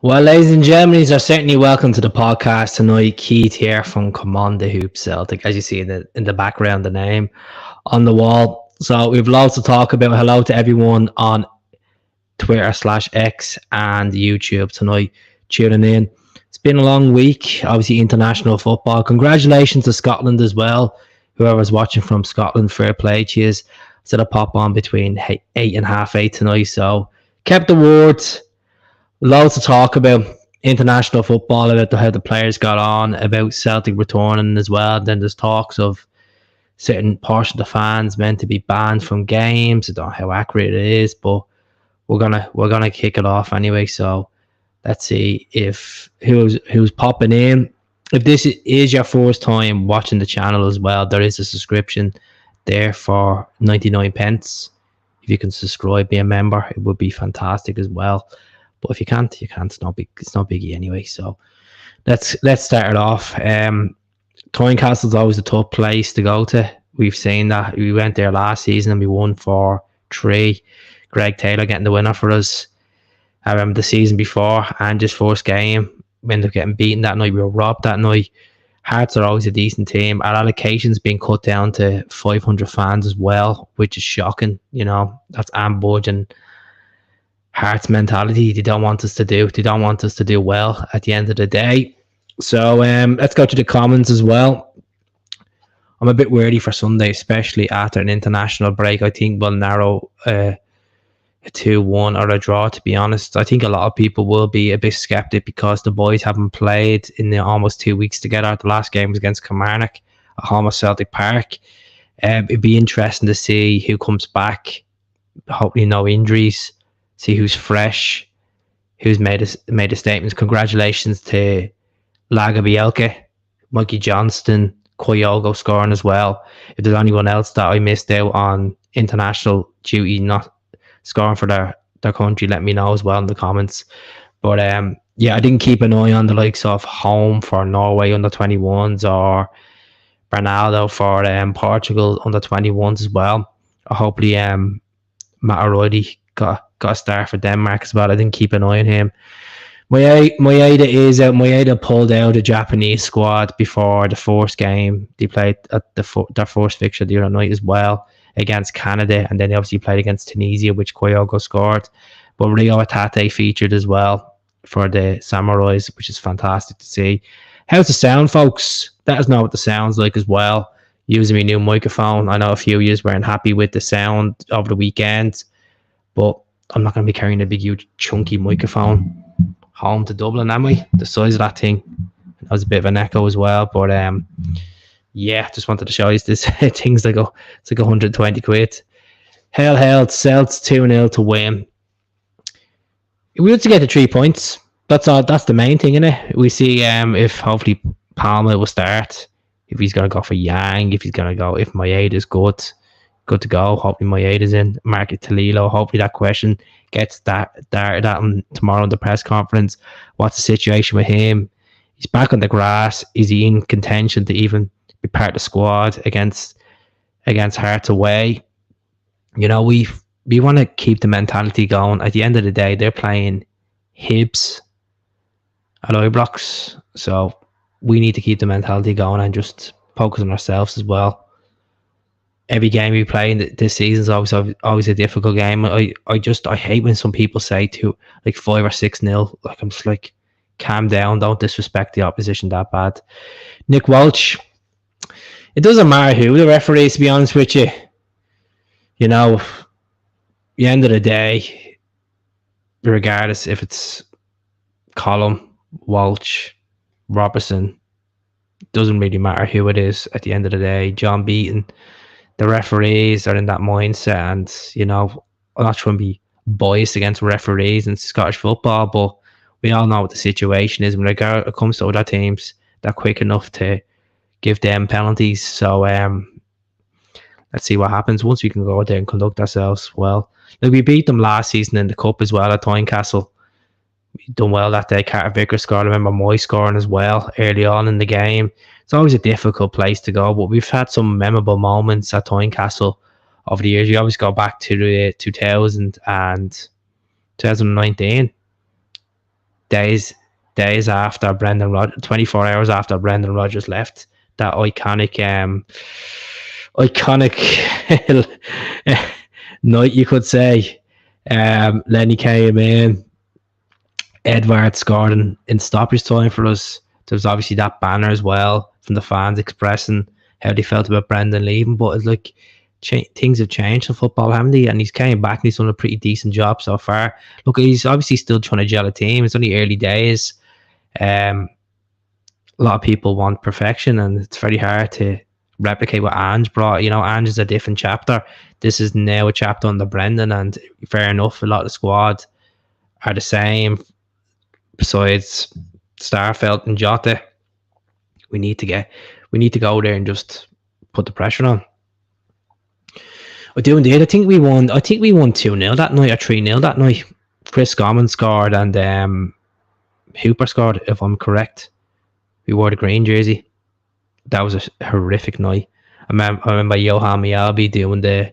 Well, ladies and gentlemen, you're certainly welcome to the podcast tonight. Keith here from Command the Hoop Celtic, as you see in the background, the name on the wall. So we've lots to talk about. Hello to everyone on Twitter/X and YouTube tonight tuning in. It's been a long week, obviously international football. Congratulations to Scotland as well. Whoever's watching from Scotland, fair play to you. Set a pop on between 8 and half 8 tonight. So kept the words. Loads to talk about international football, about how the players got on, about Celtic returning as well. Then there's talks of certain portion of the fans meant to be banned from games. I don't know how accurate it is, but we're gonna kick it off anyway. So let's see if who's popping in. If this is your first time watching the channel as well, there is a subscription there for 99 pence. If you can subscribe, be a member, it would be fantastic as well. But if you can't, you can't. It's not biggie anyway. So let's start it off. Tynecastle's always a tough place to go to. We've seen that. We went there last season and we won 4-3. Greg Taylor getting the winner for us. I remember the season before and just first game, we ended up getting beaten that night. We were robbed that night. Hearts are always a decent team. Our allocation's been cut down to 500 fans as well, which is shocking. You know, that's ambush and Hearts mentality. They don't want us to do. They don't want us to do well at the end of the day. So let's go to the comments as well. I'm a bit worried for Sunday, especially after an international break. I think we'll narrow a 2-1 or a draw, to be honest. I think a lot of people will be a bit skeptic because the boys haven't played in the almost 2 weeks together. The last game was against Kilmarnock at home at Celtic Park. It'd be interesting to see who comes back. Hopefully no injuries. See who's fresh, who's made a statement. Congratulations to Laga Bielka, Mikey Johnston, Kyogo scoring as well. If there's anyone else that I missed out on international duty not scoring for their country, let me know as well in the comments. But yeah, I didn't keep an eye on the likes of Home for Norway under 21s or Bernardo for Portugal under 21s as well. Hopefully Matt O'Reilly got a start for Denmark as well. I didn't keep an eye on him. Maeda is out. Maeda pulled out the Japanese squad before the first game. They played at their first fixture the other night as well against Canada, and then they obviously played against Tunisia, which Kyogo scored. But Rio Atate featured as well for the Samurais, which is fantastic to see. How's the sound, folks? Let us know what the sound's like as well. Using my new microphone. I know a few of you weren't happy with the sound over the weekend, but I'm not going to be carrying a big, huge, chunky microphone home to Dublin, am I? The size of that thing. That was a bit of an echo as well, but yeah, just wanted to show you this. Things like it's like 120 quid. Hell, Celts 2-0 to win. We have to get the 3 points. That's all. That's the main thing, innit? We see if hopefully Palmer will start. If he's going to go for Yang, if Maeda is good to go. Hopefully Maeda's in. Market Talilo. Hopefully that question gets darted at him tomorrow in the press conference. What's the situation with him? He's back on the grass. Is he in contention to even be part of the squad against Hearts away? You know, we want to keep the mentality going. At the end of the day, they're playing Hibs at Ibrox, so we need to keep the mentality going and just focus on ourselves as well. Every game we play in this season is always a difficult game. I hate when some people say 5 or 6-0. Like, I'm just like, calm down, don't disrespect the opposition that bad. Nick Walsh, it doesn't matter who the referee is, to be honest with you. You know, at the end of the day, regardless if it's Colum, Walsh, Robertson, doesn't really matter who it is at the end of the day. John Beaton, the referees are in that mindset, and you know, I'm not trying to be biased against referees in Scottish football, but we all know what the situation is when it comes to other teams. They're quick enough to give them penalties. So let's see what happens once we can go out there and conduct ourselves well. Like, we beat them last season in the cup as well at Tynecastle. We done well that day. Carter Vickers scored. I remember Moy scoring as well early on in the game. It's always a difficult place to go, but we've had some memorable moments at Tynecastle over the years. You always go back to the 2000 and 2019. days days after 24 hours after Brendan Rodgers left, that iconic night, you could say. Lenny came in, Edward scored in stoppage time for us. There was obviously that banner as well from the fans expressing how they felt about Brendan leaving, but it's like things have changed in football, haven't they? And he's came back and he's done a pretty decent job so far. Look, he's obviously still trying to gel a team. It's only early days. A lot of people want perfection, and it's very hard to replicate what Ange brought. Ange is a different chapter. This is now a chapter under Brendan, and fair enough, a lot of the squad are the same. Besides Starfelt and Jota, we need to go there and just put the pressure on. I do indeed. I think we won 2-0 that night or 3-0 that night. Chris Gorman scored and Hooper scored, if I'm correct. We wore the green jersey. That was a horrific night. I remember Johan Mialbi doing the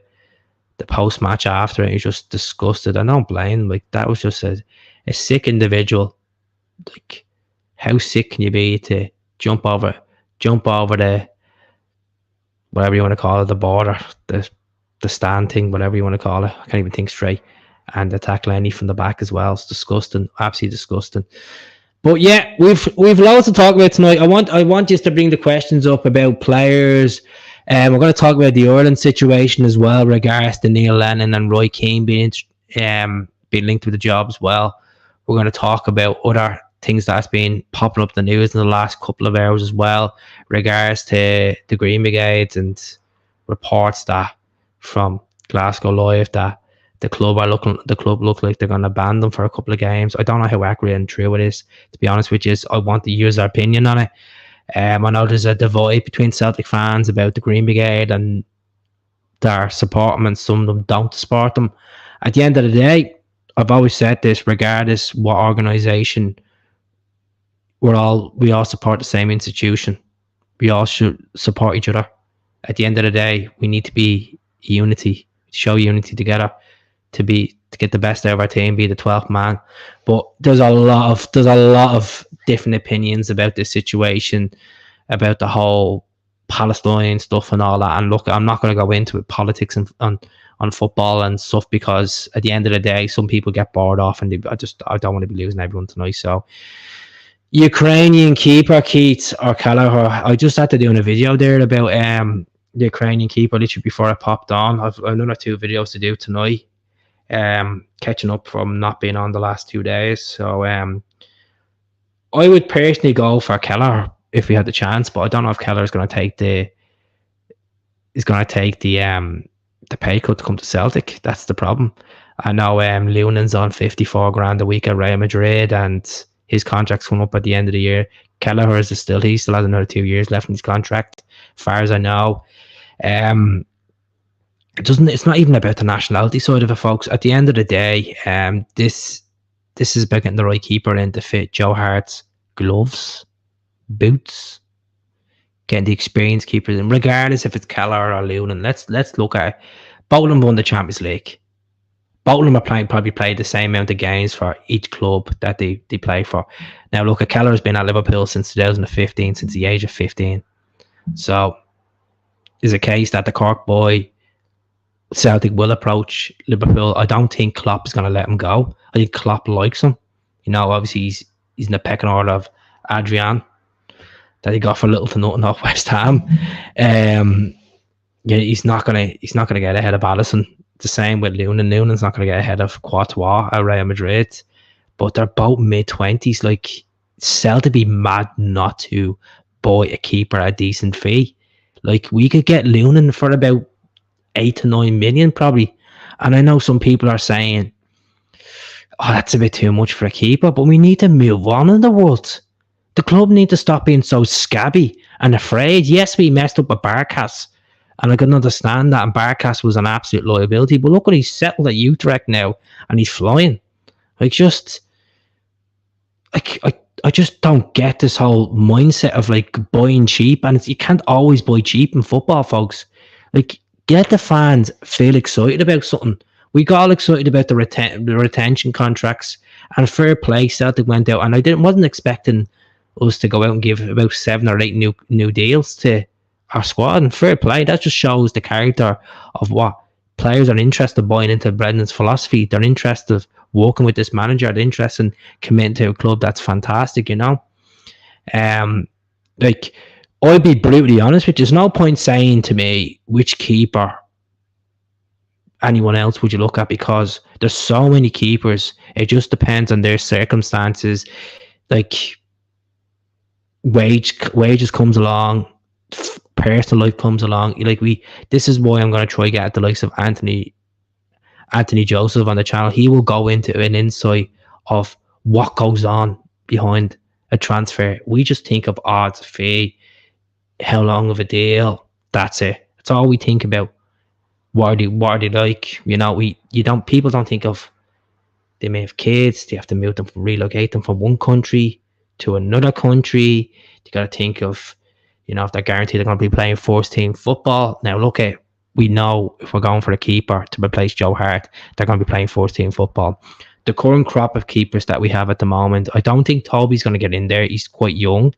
post match after it. He was just disgusted. I don't blame him. Like, that was just a sick individual. Like, how sick can you be to jump over the, whatever you want to call it, the border, the stand thing, whatever you want to call it. I can't even think straight. And attack Lenny from the back as well. It's disgusting, absolutely disgusting. But yeah, we've loads to talk about tonight. I want just to bring the questions up about players. We're going to talk about the Ireland situation as well, regards to Neil Lennon and Roy Keane being linked with the job as well. We're going to talk about other things that's been popping up in the news in the last couple of hours as well, regards to the Green Brigade and reports that from Glasgow Live that the club look like they're going to ban them for a couple of games. I don't know how accurate and true it is, to be honest with you. I want to use their opinion on it. I know there's a divide between Celtic fans about the Green Brigade and their support them, and some of them don't support them. At the end of the day, I've always said this, regardless what organisation, we all support the same institution. We all should support each other. At the end of the day, we need to be show unity together to get the best out of our team, be the 12th man. But there's a lot of different opinions about this situation, about the whole Palestine stuff and all that. And look, I'm not going to go into it, politics and on football and stuff, because at the end of the day, some people get bored off, and I don't want to be losing everyone tonight. So, Ukrainian keeper Keith or Kelleher, I just had to do a video there about the Ukrainian keeper literally before I popped on. I've another 2 videos to do tonight, catching up from not being on the last 2 days. So I would personally go for Kelleher if we had the chance, but I don't know if Kelleher is going to take the pay cut to come to Celtic. That's the problem. I know Lunan's on 54 grand a week at Real Madrid, and his contract's coming up at the end of the year. Kelleher he still has another 2 years left in his contract, as far as I know. It's not even about the nationality side of it, folks. At the end of the day, this is about getting the right keeper in to fit Joe Hart's gloves, boots, getting the experienced keepers in, regardless if it's Kelleher or Lunan. Let's look at it. Both of them won the Champions League. Both of them are probably played the same amount of games for each club that they play for. Now, look, Kelleher has been at Liverpool since 2015, since the age of 15. So, there's a case that the Cork boy, Celtic, will approach Liverpool. I don't think Klopp is going to let him go. I think Klopp likes him. Obviously he's in the pecking order of Adrian, that he got for little to nothing off West Ham. He's not gonna get ahead of Alisson. The same with Lunan. Lunan's not gonna get ahead of Courtois at Real Madrid. But they're both mid-20s. Like, Celtic be mad not to buy a keeper at a decent fee. Like, we could get Lunan for about 8 to 9 million probably. And I know some people are saying, oh, that's a bit too much for a keeper, but we need to move on in the world. The club need to stop being so scabby and afraid. Yes, we messed up with Barkas, and I can understand that, and Barkas was an absolute liability, but look what he's settled at Utrecht now, and he's flying. I just don't get this whole mindset of like buying cheap, and you can't always buy cheap in football, folks. Like, get the fans feel excited about something. We got all excited about the retention contracts, and fair play, Celtic went out, and wasn't expecting us to go out and give about 7 or 8 new deals to our squad. And fair play, that just shows the character of what players are interested in buying into Brendan's philosophy. They're interested in working with this manager. They're interested in committing to a club that's fantastic, you know. Like, I'll be brutally honest with you. There's no point saying to me which keeper anyone else would you look at, because there's so many keepers. It just depends on their circumstances. Like, wages comes along, personal life comes along. This is why I'm going to try to get at the likes of Anthony Joseph on the channel. He will go into an insight of what goes on behind a transfer. We just think of odds, fee, how long of a deal. That's it. That's all we think about. What are they like? You know, people don't think of, they may have kids, they have to move them, relocate them from one country to another country. You got to think of, you know, if they're guaranteed they're going to be playing first team football. Now, we know if we're going for a keeper to replace Joe Hart, they're going to be playing first team football. The current crop of keepers that we have at the moment, I don't think Toby's going to get in there. He's quite young.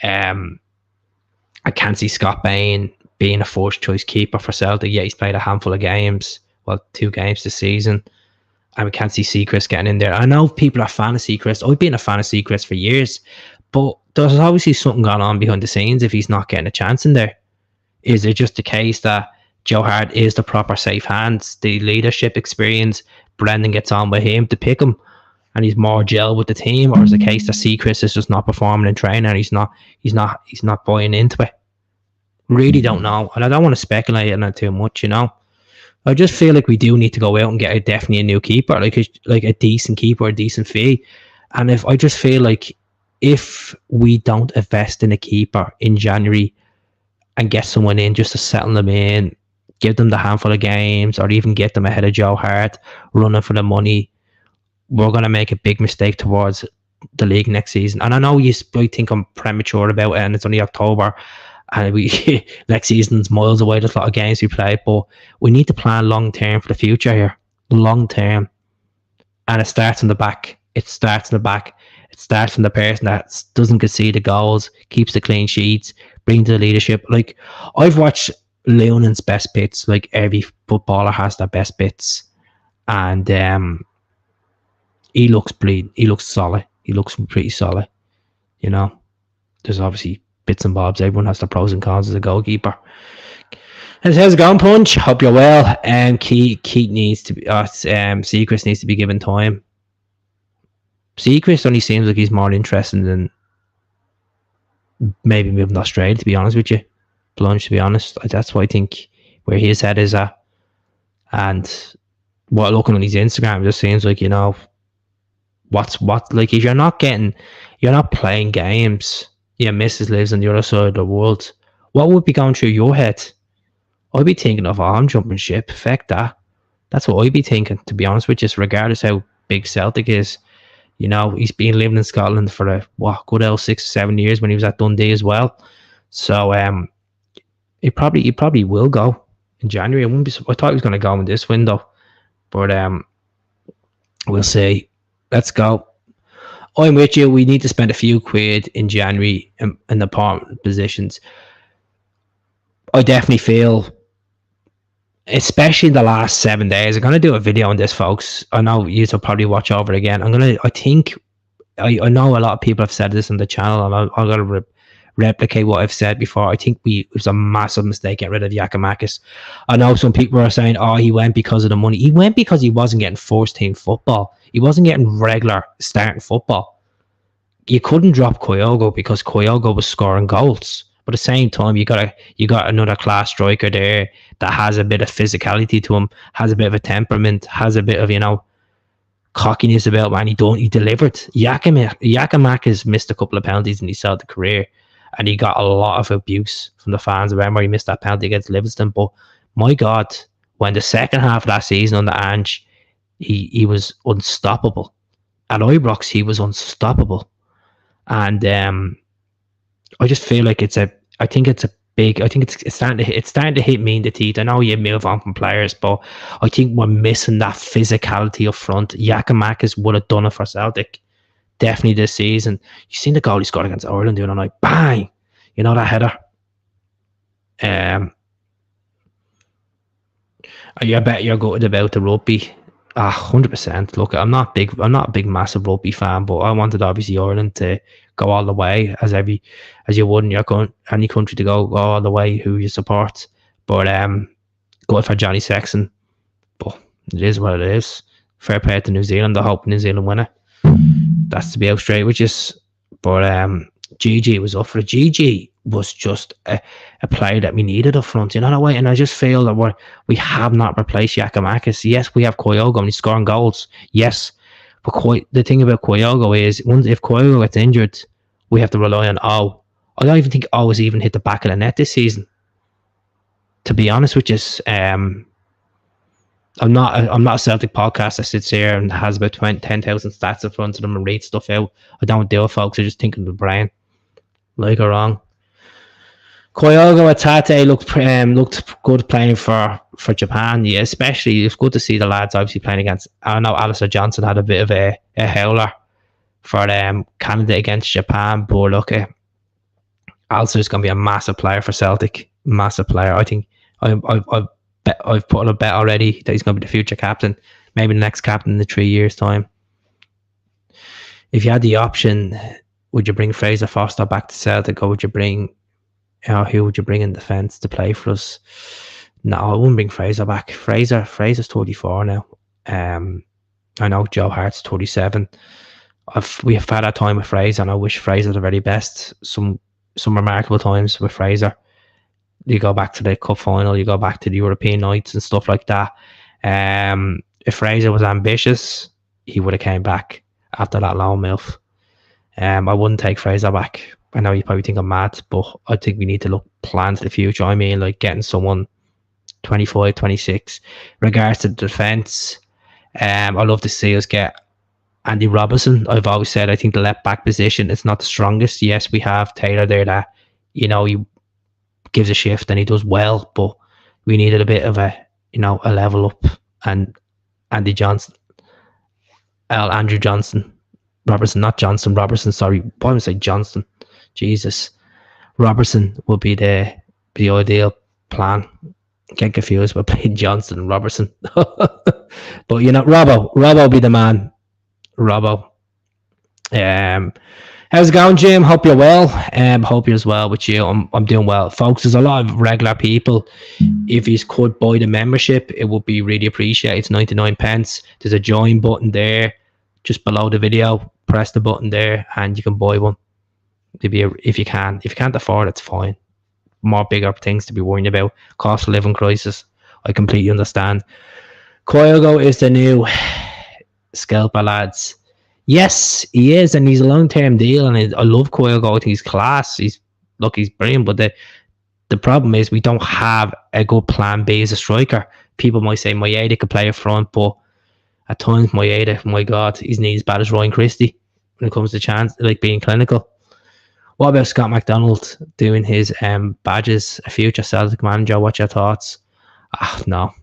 I can't see Scott Bain being a first choice keeper for Celtic. Yeah, he's played a handful of games, 2 games this season. And we can't see Seacrest getting in there. I know people are a fan of Seacrest. I've been a fan of Seacrest for years, but there's obviously something going on behind the scenes if he's not getting a chance in there. Is it just the case that Joe Hart is the proper safe hands, the leadership experience, Brendan gets on with him to pick him, and he's more gel with the team, or is it the case that Seacrest is just not performing in training and he's not buying into it? Really don't know, and I don't want to speculate on that too much, you know. I just feel like we do need to go out and get definitely a new keeper, like a decent keeper, a decent fee. And I just feel like if we don't invest in a keeper in January and get someone in just to settle them in, give them the handful of games, or even get them ahead of Joe Hart, running for the money, we're going to make a big mistake towards the league next season. And I know you think I'm premature about it, and it's only October, and next season's miles away. There's a lot of games we play, but we need to plan long term for the future here. Long term. And it starts in the back. It starts from the person that doesn't concede the goals, keeps the clean sheets, brings the leadership. Like, I've watched Leonan's best bits. Like, every footballer has their best bits. And he looks solid. He looks pretty solid. You know, there's obviously bits and bobs. Everyone has their pros and cons as a goalkeeper. And how's it going, Punch? Hope you're well. Keith needs to be, Seacrest needs to be given time. Seacrest only seems like he's more interested in maybe moving to Australia, to be honest with you. Plunge, to be honest. That's what I think where his head is at. And what, looking on his Instagram, it just seems like, you know, like, if you're not playing games, your missus lives on the other side of the world, what would be going through your head? I'd be thinking of, I'm jumping ship. Feck that. That's what I'd be thinking, to be honest with you, regardless how big Celtic is. You know, he's been living in Scotland for a good old 6 or 7 years when he was at Dundee as well. So he probably will go in January. I thought he was going to go in this window, but we'll see. Let's go. I'm with you. We need to spend a few quid in January in the apartment positions. I definitely feel, especially in the last 7 days, I'm going to do a video on this, folks. I know you will probably watch over again. I know a lot of people have said this on the channel, and I'm going to replicate what I've said before. I think it was a massive mistake getting rid of Giakoumakis. I know some people are saying, he went because of the money. He went because he wasn't getting first team football. He wasn't getting regular starting football. You couldn't drop Kyogo because Kyogo was scoring goals. But at the same time, you got another class striker there that has a bit of physicality to him, has a bit of a temperament, has a bit of, you know, cockiness about him, and he delivered. Giakoumakis missed a couple of penalties in his Celtic career, and he got a lot of abuse from the fans. I remember he missed that penalty against Livingston, but my God, when the second half of that season under Ange, he was unstoppable. At Ibrox, he was unstoppable. And I just feel like I think it's a big. I think it's starting to hit me in the teeth. I know you move on from players, but I think we're missing that physicality up front. Giakoumakis would have done it for Celtic definitely this season. You seen the goal he scored against Ireland the other night? Bang! You know that header. I bet you're good about the rugby. 100%. Look, I'm not a big massive rugby fan, but I wanted obviously Ireland to go all the way, as you would in any country to go all the way who you support. But good for Johnny Sexton. But it is what it is. Fair play to New Zealand. I hope New Zealand win it. That's to be out straight with you. But GG was up for it. GG was just a player that we needed up front, you know that way. And I just feel that we have not replaced Giakoumakis. Yes, we have Kyogo and he's scoring goals. Yes, but the thing about Kyogo is, if Kyogo gets injured, we have to rely on O. I don't even think O has even hit the back of the net this season. To be honest with you, I'm not a Celtic podcast that sits here and has about 10,000 stats in front of them and reads stuff out. I don't do it, folks. I just think of the brain. Like or wrong. Kyogo Atate looked good playing for Japan. Yeah, especially it's good to see the lads obviously playing against. I know Alistair Johnson had a bit of a howler for Canada against Japan, but look, Alistair's going to be a massive player for Celtic. Massive player. I think I've put on a bet already that he's going to be the future captain, maybe the next captain in the 3 years' time. If you had the option, would you bring Fraser Foster back to Celtic, or would you bring, who would you bring in defence to play for us? No, I wouldn't bring Fraser back. Fraser's 34 now. I know Joe Hart's 27. We have had our time with Fraser, and I wish Fraser the very best. Some remarkable times with Fraser. You go back to the cup final, you go back to the European nights and stuff like that. If Fraser was ambitious, he would have came back after that loan move. I wouldn't take Fraser back. I know you probably think I'm mad, but I think we need to plan to the future. I mean, like getting someone 25, 26. Regards to the defence, I'd love to see us get Andy Robertson. I've always said I think the left back position is not the strongest. Yes, we have Taylor there that, he gives a shift and he does well, but we needed a bit of a level up. And Andrew Johnson, Robertson, not Johnson, Robertson, sorry, why would I say Johnson? Jesus. Robertson would be the ideal plan. Get confused by playing Johnson and Robertson. But Robbo be the man. Robbo. How's it going, Jim? Hope you're well. Hope you're as well with you. I'm doing well. Folks, there's a lot of regular people. If you could buy the membership, it would be really appreciated. It's 99 pence. There's a join button there just below the video. Press the button there and you can buy one. If you can. If you can't afford it, it's fine. More bigger things to be worrying about. Cost of living crisis. I completely understand. Kyogo is the new scalper, lads. Yes, he is, and he's a long-term deal, and I love Kyogo. I think he's class. He's brilliant, but the problem is we don't have a good plan B as a striker. People might say Maeda could play up front, but at times Maeda, my God, he's not as bad as Ryan Christie when it comes to chance, like being clinical. What about Scott McDonald doing his badges, a future Celtic manager? What's your thoughts? No.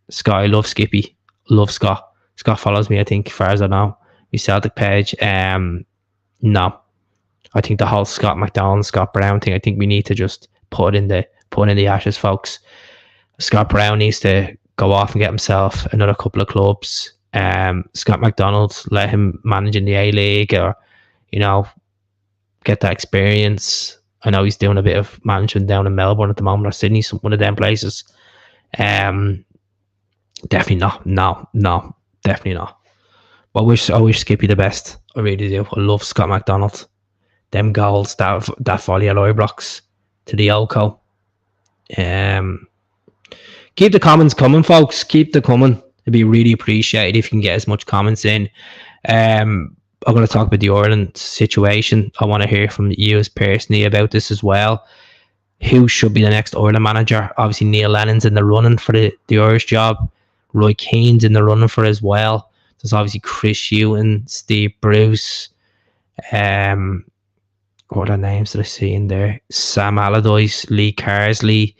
Scott, I love Skippy. Love Scott. Scott follows me, I think, as far as I know. His Celtic page. No. I think the whole Scott McDonald, Scott Brown thing, I think we need to just put in the ashes, folks. Scott Brown needs to go off and get himself another couple of clubs. Scott McDonald, let him manage in the A-League, or get that experience. I know he's doing a bit of management down in Melbourne at the moment, or Sydney, one of them places. Definitely not. No, definitely not. But I wish Skippy the best. I really do. I love Scott McDonald. Them goals, that volley at Ibrox to the Olco. Keep the comments coming, folks. Keep them coming. It'd be really appreciated if you can get as much comments in. I'm going to talk about the Ireland situation. I want to hear from you personally about this as well. Who should be the next Ireland manager? Obviously, Neil Lennon's in the running for the Irish job. Roy Keane's in the running for it as well. There's obviously Chris Hughton, Steve Bruce, what are the names that I see in there? Sam Allardyce, Lee Carsley.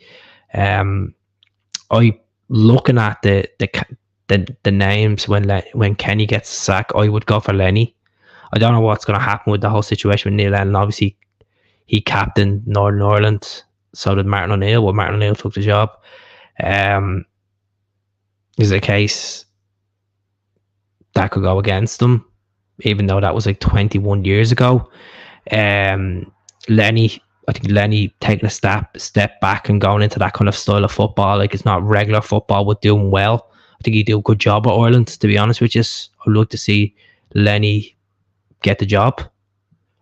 I looking at the names when Kenny gets sacked, I would go for Lenny. I don't know what's going to happen with the whole situation with Neil Lennon. Obviously, he captained Northern Ireland, so did Martin O'Neill. Well, Martin O'Neill took the job. Is a case that could go against them, even though that was like 21 years ago. Lenny, I think Lenny taking a step back and going into that kind of style of football, like it's not regular football, but doing well. I think he'd do a good job at Ireland, to be honest with you. I'd like to see Lenny get the job.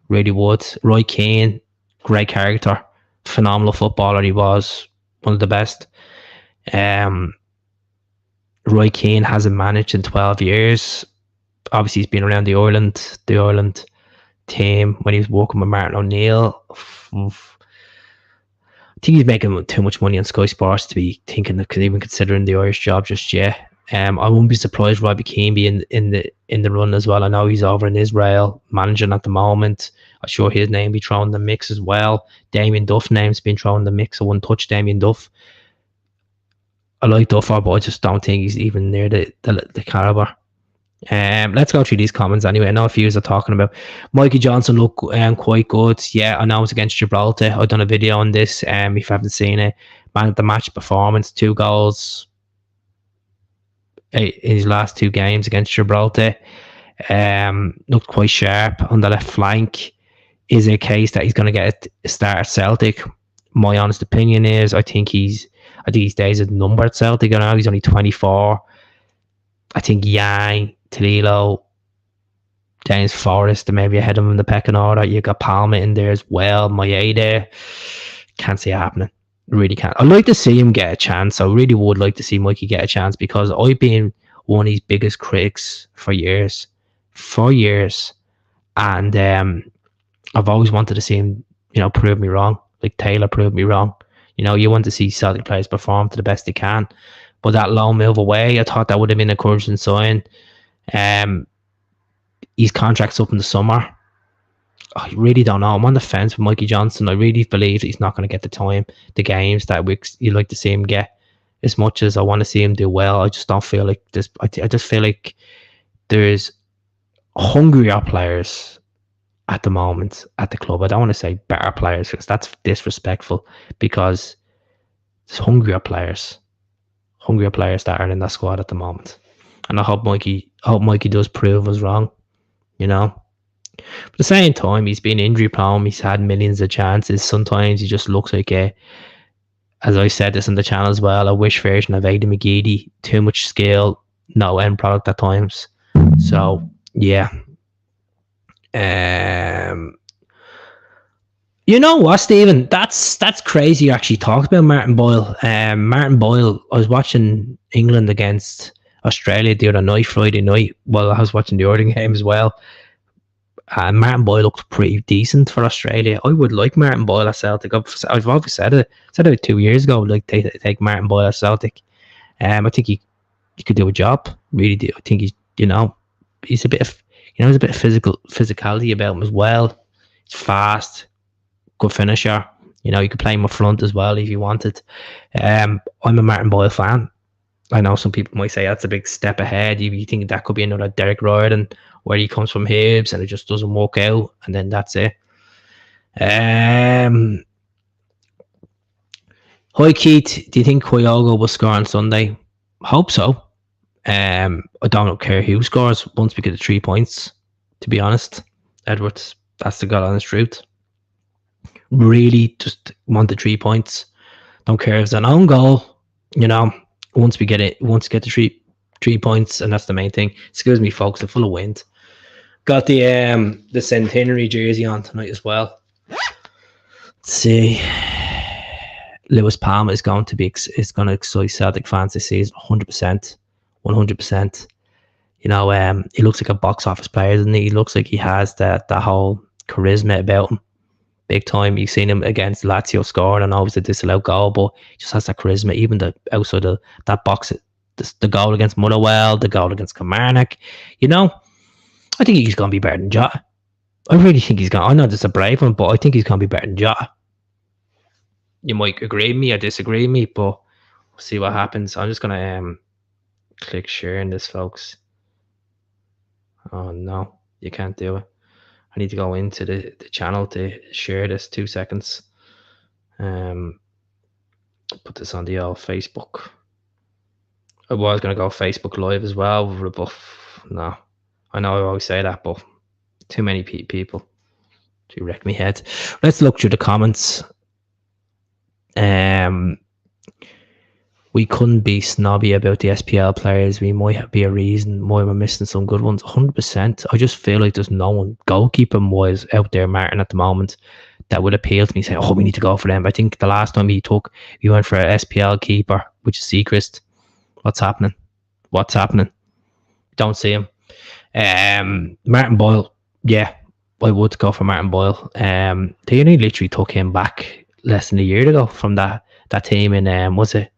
Really would. Roy Keane, great character, phenomenal footballer. He was one of the best. Roy Keane hasn't managed in 12 years. Obviously, he's been around the Ireland team when he was working with Martin O'Neill. I think he's making too much money on Sky Sports to be thinking of even considering the Irish job just yet. I wouldn't be surprised Robbie Keane be in the run as well. I know he's over in Israel managing at the moment. I'm sure his name be thrown in the mix as well. Damien Duff name's been thrown in the mix. I wouldn't touch Damien Duff. I like Duffer, but I just don't think he's even near the caliber. Let's go through these comments anyway. I know a few are talking about Mikey Johnson look quite good. Yeah, I know it's against Gibraltar. I've done a video on this. If you haven't seen it, man, the match performance, 2 goals in his last 2 games against Gibraltar. Looked quite sharp on the left flank. Is it a case that he's going to get a start at Celtic? My honest opinion is I think his days is numbered at Celtic. I know he's only 24. I think Yang, Talilo, James Forrest, maybe ahead of him in the pecking order. You got Palmer in there as well. Maeda. Can't see it happening. Really can't. I'd like to see him get a chance. I really would like to see Mikey get a chance because I've been one of his biggest critics for years. And I've always wanted to see him, prove me wrong. Like Taylor proved me wrong. You want to see Celtic players perform to the best they can. But that loan move away, I thought that would have been a encouraging sign. His contract's up in the summer. I really don't know. I'm on the fence with Mikey Johnson. I really believe he's not going to get the games that you'd like to see him get. As much as I want to see him do well, I just don't feel like this. I just feel like there's hungrier players at the moment at the club. I don't want to say better players because that's disrespectful, because there's hungrier players that are in that squad at the moment. And I hope Mikey does prove us wrong, But at the same time, he's been injury prone. He's had millions of chances. Sometimes he just looks like as I said this on the channel as well, a wish version of Aidan McGeady. Too much skill, no end product at times. So yeah. You know what, Stephen? That's crazy. You actually talked about Martin Boyle. Martin Boyle. I was watching England against Australia the other night, Friday night. Well, I was watching the Ireland game as well. Martin Boyle looked pretty decent for Australia. I would like Martin Boyle at Celtic. I've always said it. I said it 2 years ago. Like take Martin Boyle at Celtic. I think he could do a job. Really do. I think he's a bit of there's a bit of physicality about him as well. He's fast, good finisher. You could play him up front as well if you wanted. I'm a Martin Boyle fan. I know some people might say that's a big step ahead. You think that could be another Derek Riordan, where he comes from Hibs and it just doesn't work out, and then that's it. Hi Keith, do you think Kyogo will score on Sunday? Hope so. I don't care who scores once we get the 3 points, to be honest. Edwards, that's the God honest truth. Really just want the 3 points. Don't care if it's an own goal, once we get the 3 points, and that's the main thing. Excuse me, folks, they're full of wind. Got the centenary jersey on tonight as well. Let's see. Lewis Palmer is going to excite Celtic fans this season 100%. 100%. He looks like a box office player, doesn't he? He looks like he has that whole charisma about him. Big time. You've seen him against Lazio scoring and always a disallowed goal, but he just has that charisma. Even outside of that box, the goal against Motherwell, the goal against Kilmarnock. I think he's going to be better than Jota. I really think he's going. I know this is a brave one, but I think he's going to be better than Jota. You might agree with me or disagree with me, but we'll see what happens. I'm just going to click share in this, folks. Oh no, you can't do it. I need to go into the channel to share this. 2 seconds. Put this on the old Facebook. I was going to go Facebook Live as well, but no. I know I always say that, but too many people to wreck me head. Let's look through the comments. We couldn't be snobby about the SPL players. We might be a reason why we're missing some good ones. 100%. I just feel like there's no one goalkeeper wise out there, Martin, at the moment that would appeal to me. Say, oh, we need to go for them. I think the last time we went for an SPL keeper, which is Seacrest. What's happening? Don't see him. Martin Boyle. Yeah, I would go for Martin Boyle. They only literally took him back less than a year ago from that team in was it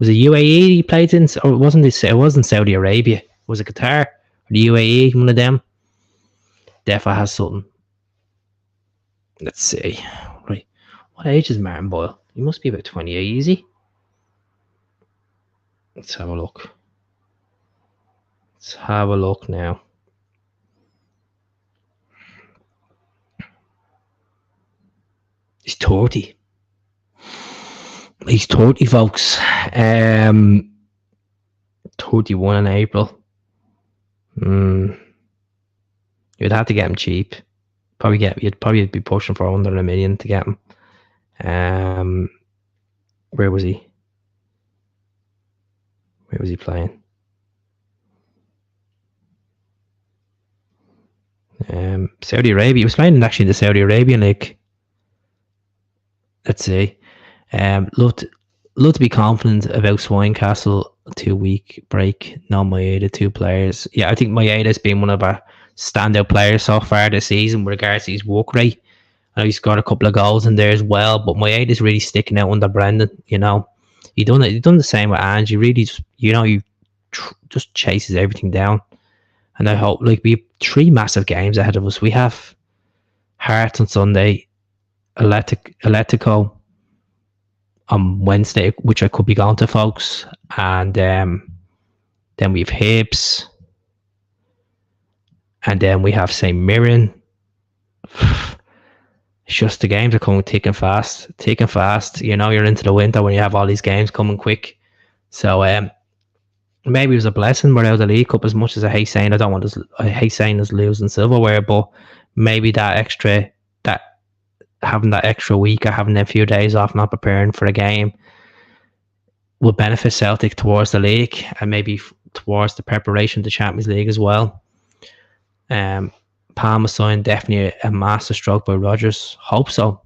UAE he played in, or it wasn't Saudi Arabia? Was it Qatar or the UAE? One of them. Defo has something. Let's see. Right, what age is Martin Boyle? He must be about 28. Easy. Let's have a look. Let's have a look now. He's 30. He's 30, folks. 31 in April. You'd have to get him cheap. You'd probably be pushing for under $1 million to get him. Where was he? Where was he playing? Saudi Arabia. He was playing actually in the Saudi Arabian League. Let's see. Love to be confident about Swinecastle. 2-week break. No Maeda, 2 players. Yeah, I think Maeda's been one of our standout players so far this season with regards to his work rate. I know he scored a couple of goals in there as well, but Maeda's really sticking out under Brendan. You know, he done the same with Ange. He really, he just chases everything down. And I hope, we have 3 massive games ahead of us. We have Hearts on Sunday, Atletico on Wednesday, which I could be going to, folks, and then we have Hibs, and then we have St. Mirren. It's just the games are coming thick and fast. You know, you're into the winter when you have all these games coming quick. So maybe it was a blessing we're out of the League Cup. As much as I hate saying I hate saying us losing silverware, but maybe having that extra week or having a few days off, not preparing for a game, will benefit Celtic towards the league and maybe towards the preparation to Champions League as well. Palmer sign, definitely a master stroke by Rodgers. Hope so.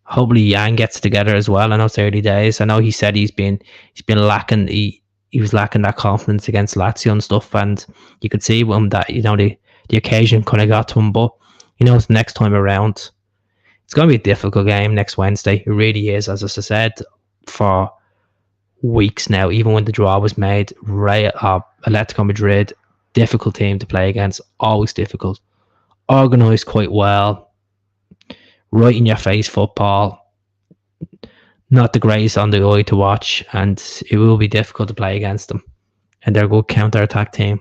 Hopefully Yang gets together as well. I know it's early days. I know he said he's been lacking. He was lacking that confidence against Lazio and stuff, and you could see with him that the occasion kind of got to him. But the next time around, it's going to be a difficult game next Wednesday. It really is, as I said, for weeks now. Even when the draw was made, Atletico Madrid, difficult team to play against, always difficult. Organised quite well, right in your face football. Not the greatest on the eye to watch, and it will be difficult to play against them. And they're a good counter-attack team.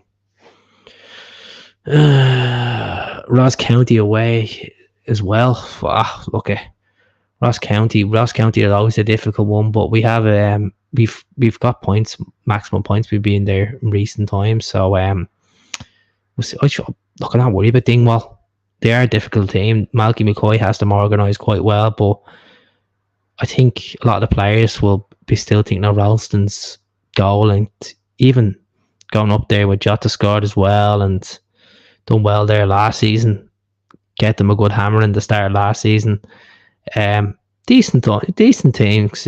Ross County away as well. Ross County is always a difficult one, but we have we've got points, maximum points we've been there in recent times. So we'll see. I'm not worried about Dingwall. They are a difficult team. Malky McCoy has them organised quite well, but I think a lot of the players will be still thinking of Ralston's goal, and even going up there with Jota scored as well and done well there last season. Get them a good hammer in the start of last season. Decent teams,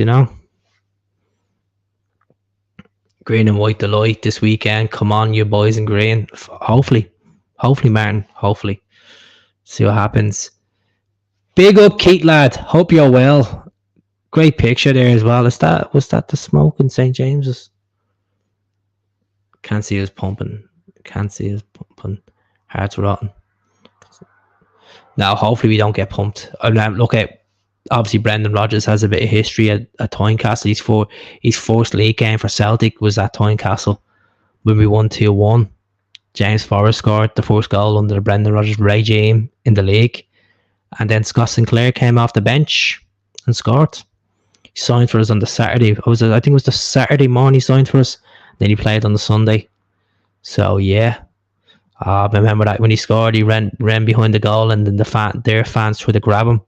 Green and white delight this weekend. Come on, you boys in green. Hopefully, Martin. Hopefully, see what happens. Big up, Keith lad. Hope you're well. Great picture there as well. Was that the smoke in St. James's? Can't see us pumping. Hearts rotten. Now, hopefully, we don't get pumped. Look at obviously Brendan Rodgers has a bit of history at Tynecastle. His first league game for Celtic was at Tynecastle when we won 2-1. James Forrest scored the first goal under the Brendan Rodgers regime in the league, and then Scott Sinclair came off the bench and scored. He signed for us on the Saturday. I think it was the Saturday morning he signed for us. Then he played on the Sunday. So yeah, I remember that when he scored, he ran behind the goal, and then their fans tried to grab him.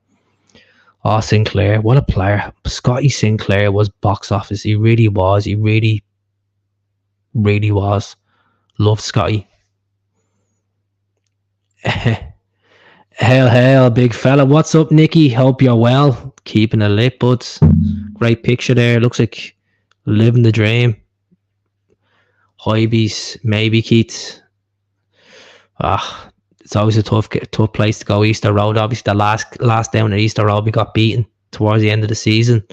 Oh, Sinclair, what a player! Scotty Sinclair was box office. He really was. He really, really was. Loved Scotty. Hail, big fella. What's up, Nicky? Hope you're well. Keeping it lit, buds. Great picture there. Looks like living the dream. Hybees, maybe Keats. It's always a tough place to go. Easter Road, obviously the last down at Easter Road, we got beaten towards the end of the season.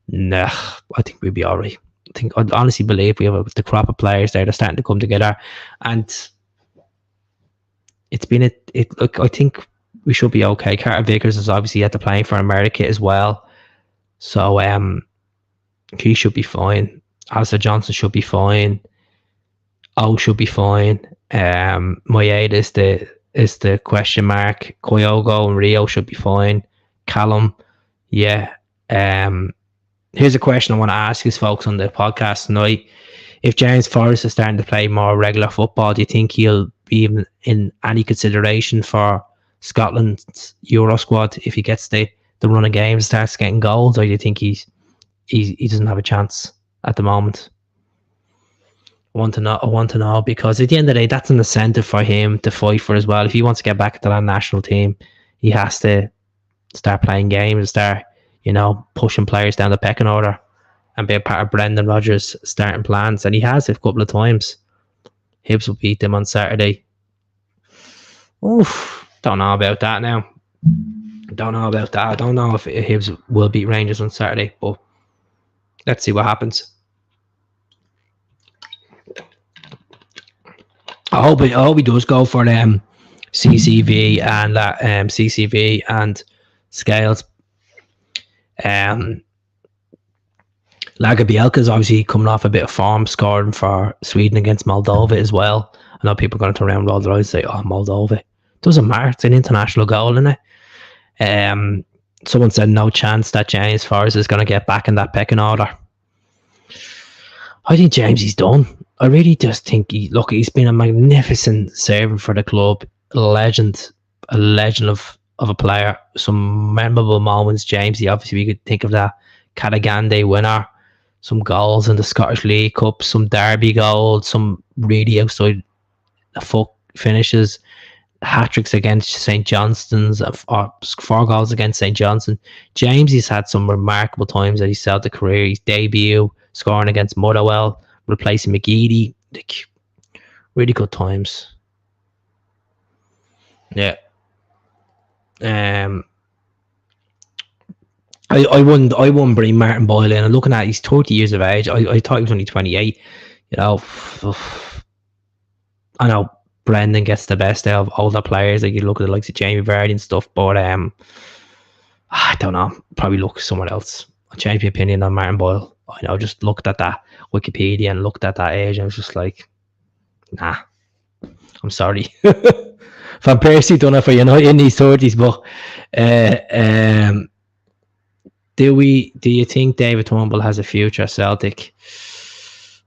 Nah, I think we'll be all right. I honestly believe we have the crop of players there. They're starting to come together, and it's been look, I think we should be okay. Carter Vickers is obviously at the playing for America as well, so he should be fine. Alistair Johnson should be fine. O should be fine. Moyeda is the question mark. Kyogo and Rio should be fine. Callum, yeah. Here's a question I want to ask you folks on the podcast tonight. If James Forrest is starting to play more regular football, do you think he'll be even in any consideration for Scotland's Euro squad if he gets the run of games, starts getting goals, or do you think he doesn't have a chance at the moment? I want to know because at the end of the day, that's an incentive for him to fight for as well. If he wants to get back to that national team, he has to start playing games, start, pushing players down the pecking order and be a part of Brendan Rodgers' starting plans. And he has a couple of times. Hibs will beat them on Saturday. Oof, don't know about that now. Don't know about that. I don't know if Hibs will beat Rangers on Saturday, but let's see what happens. I hope he does go for CCV and CCV and Scales. Lagerbielke's obviously coming off a bit of form, scoring for Sweden against Moldova as well. I know people are going to turn around and roll their eyes and say, "Oh, Moldova." Doesn't matter. It's an international goal, isn't it? Someone said no chance that James Forrest is going to get back in that pecking order. I think James is done. I really just think he's been a magnificent servant for the club, a legend of a player. Some memorable moments, Jamesy. Obviously, we could think of that Katagande winner, some goals in the Scottish League Cup, some derby goals, some really outside the fuck finishes, hat-tricks against St. Johnstone's, or 4 goals against St. Johnstone. Jamesy's had some remarkable times at his Celtic career. His debut, scoring against Motherwell, replacing McGeady, really good times. Yeah. I wouldn't bring Martin Boyle in. And looking at, he's 30 years of age. I thought he was only 28. I know Brendan gets the best out of older players. Like you look at the likes of Jamie Vardy and stuff, but I don't know. Probably look somewhere else. I changed my opinion on Martin Boyle. I just looked at that Wikipedia and looked at that age and I was just like, nah, I'm sorry. Van Persie done it for United in his 30s, but do you think David Turnbull has a future at Celtic?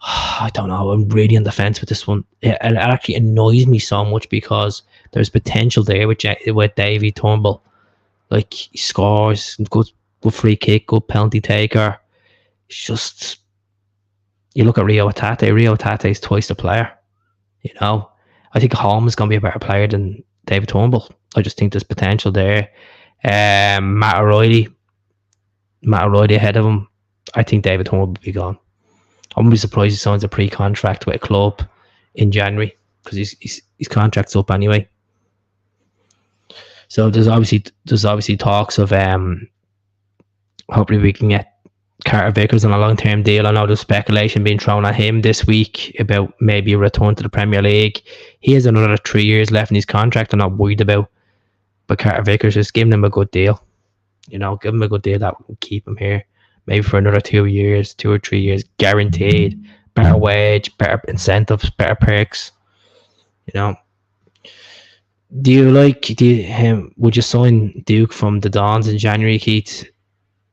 I don't know. I'm really on the fence with this one. It actually annoys me so much because there's potential there with David Turnbull. Like, he scores, good free kick, good penalty taker. It's just, you look at Rio Hatate. Rio Hatate is twice the player. I think Holm is going to be a better player than David Turnbull. I just think there's potential there. Matt O'Reilly ahead of him. I think David Turnbull will be gone. I wouldn't be surprised he signs a pre-contract with a club in January because his contract's up anyway. So there's obviously talks of hopefully we can get Carter Vickers on a long-term deal. I know there's speculation being thrown at him this week about maybe a return to the Premier League. He has another 3 years left in his contract. I'm not worried about. But Carter Vickers, just giving him a good deal. You know, give him a good deal that will keep him here. Maybe for another 2 years, 2 or 3 years, guaranteed. Better wage, better incentives, better perks. You know. Would you sign Duke from the Dons in January, Keith?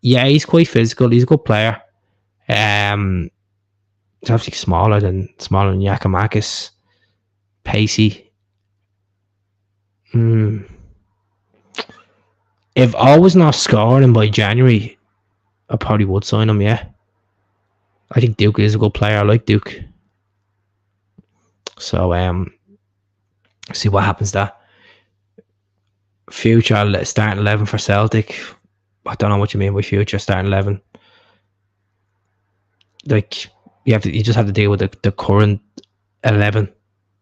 Yeah, he's quite physical. He's a good player. He's obviously smaller than Giakoumakis. Pacey. If I was not scoring by January, I probably would sign him, yeah. I think Duke is a good player. I like Duke. So, see what happens there. Future starting 11 for Celtic. I don't know what you mean by future starting 11. Like, you just have to deal with the current 11.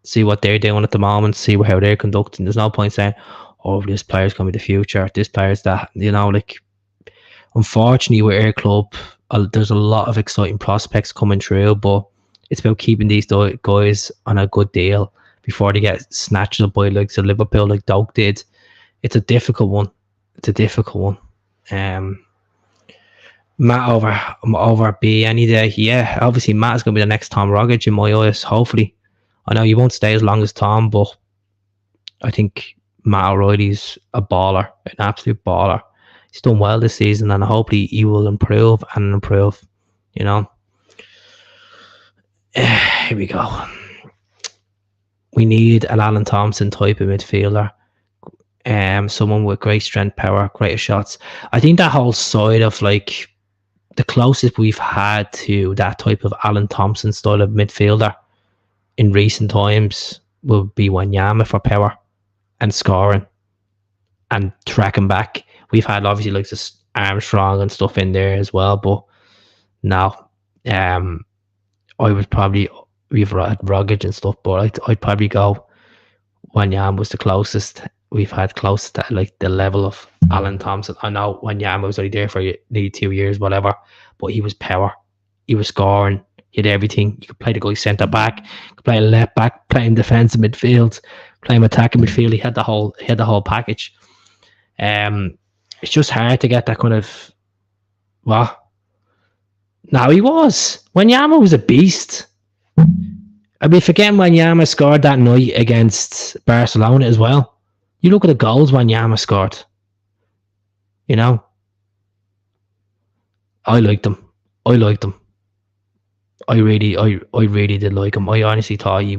See what they're doing at the moment. See how they're conducting. There's no point saying, oh, this player's going to be the future. This player's that. You know, like, unfortunately, with our club, there's a lot of exciting prospects coming through, but it's about keeping these guys on a good deal before they get snatched up by like the Liverpool, like Doak did. It's a difficult one. Matt over B any day. Yeah, obviously Matt's going to be the next Tom Rogic in my eyes, hopefully. I know he won't stay as long as Tom, but I think Matt O'Reilly's a baller, an absolute baller. He's done well this season, and hopefully he will improve, you know. Here we go. We need an Alan Thompson type of midfielder. Someone with great strength, power, greater shots. I think that whole side of like the closest we've had to that type of Alan Thompson style of midfielder in recent times will be Wanyama for power and scoring and tracking back. We've had obviously like this Armstrong and stuff in there as well, but no, I would probably, we've had Rogic and stuff, but I'd probably go Wanyama was the closest we've had close to like the level of Alan Thompson. I know Wanyama was only there for nearly 2 years, whatever, but he was power. He was scoring. He had everything. You could play the guy centre back, you could play a left back, play him defensive midfield, play him attacking midfield. He had the whole package. It's just hard to get that kind of what? No, he was. Wanyama was a beast. I mean, forgetting Wanyama scored that night against Barcelona as well. You look at the goals Wanyama scored. You know, I liked him. I really did like him. I honestly thought he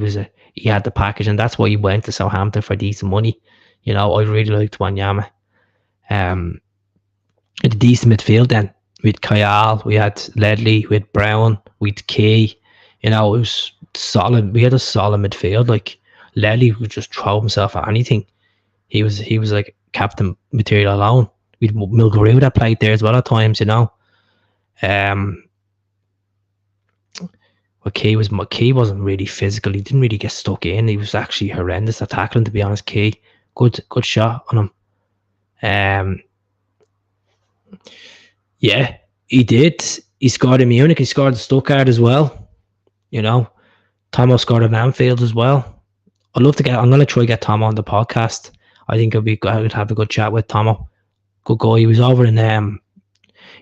had the package, and that's why he went to Southampton for decent money. You know, I really liked Wanyama. A decent midfield then. We had Kyle, we had Ledley, we had Brown, we had Key. You know, it was solid. We had a solid midfield. Like Ledley would just throw himself at anything. He was like captain material alone. We had Milgaroo that played there as well at times. You know, but Key wasn't really physical. He didn't really get stuck in. He was actually horrendous at tackling, to be honest. Key, good shot on him. Yeah, he did. He scored in Munich. He scored in Stuttgart as well. You know, Tomo scored in Anfield as well. I'm going to try to get Tomo on the podcast. I think I would have a good chat with Tomo. Good guy. He was over in he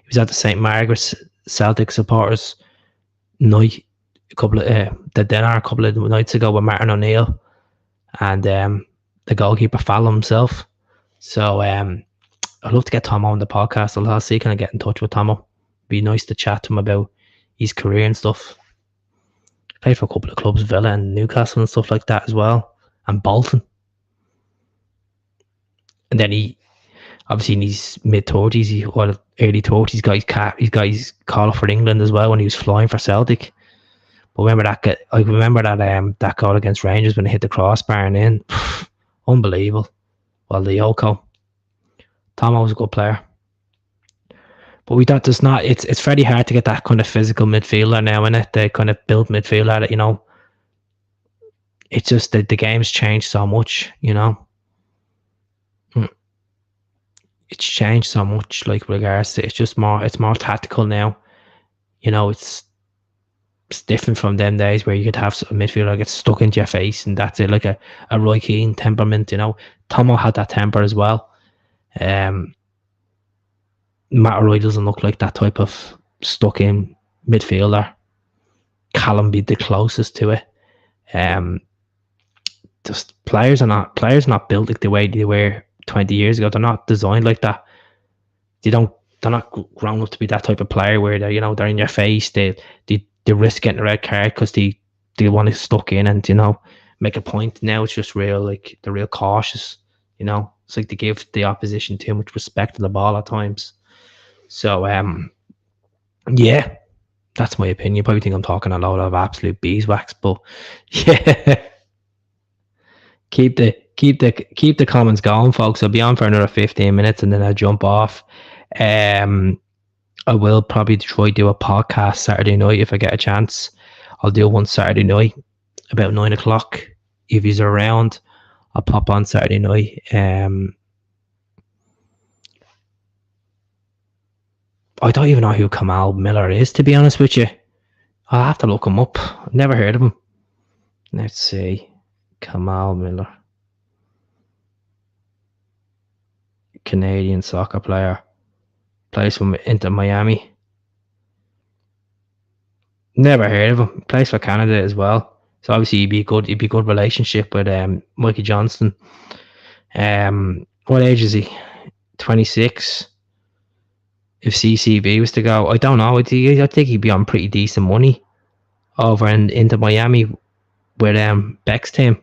was at the St. Margaret's Celtic supporters night a couple of nights ago with Martin O'Neill and the goalkeeper Fallon himself. So I'd love to get Tomo on the podcast. I'll see can I get in touch with Tomo. Be nice to chat to him about his career and stuff. Played for a couple of clubs, Villa and Newcastle and stuff like that as well, and Bolton. And then he, obviously in his mid-30s, early 30s, he's got his call for England as well when he was flying for Celtic. But I remember that goal against Rangers when he hit the crossbar and in. Unbelievable. Well, the Yoko. Tomo was a good player. But it's very hard to get that kind of physical midfielder now, isn't it? The kind of built midfielder that, you know, it's just that the game's changed so much, you know. It's changed so much, like regards to it's more tactical now. You know, it's different from them days where you could have a midfielder get stuck into your face and that's it, like a Roy Keane temperament, you know. Tomo had that temper as well. Matt Roy doesn't look like that type of stuck in midfielder. Callum be the closest to it. Just players not built like the way they were 20 years ago. They're not designed like that. They're not grown up to be that type of player where they're, you know, they're in your face. They risk getting a red card because they want to stuck in and, you know, make a point. Now it's just real, like they're real cautious, you know. It's like they give the opposition too much respect to the ball at times. So yeah, that's my opinion. You probably think I'm talking a lot of absolute beeswax, but yeah. keep the comments going, folks. I'll be on for another 15 minutes and then I'll jump off. I will probably try do a podcast Saturday night if I get a chance. I'll do one Saturday night about 9 o'clock. If he's around, I'll pop on Saturday night. I don't even know who Kamal Miller is, to be honest with you. I'll have to look him up. I've never heard of him. Let's see. Kamal Miller. Canadian soccer player. Plays from Inter Miami. Never heard of him. Plays for Canada as well. So obviously he'd be good relationship with Mikey Johnston. What age is he? 26. If CCB was to go, I don't know. I think he'd be on pretty decent money over into Miami with Beck's team.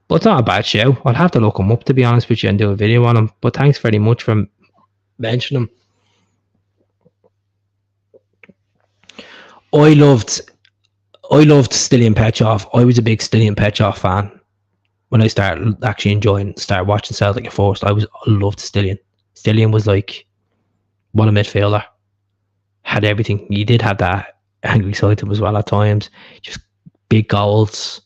But it's not a bad show. I'll have to look him up, to be honest with you, and do a video on him. But thanks very much for mentioning him. I loved Stilian Petrov. I was a big Stilian Petrov fan when I started watching Celtic at first. I loved Stilian. Stilian was like, what a midfielder. Had everything. He did have that angry side to him as well at times. Just big goals.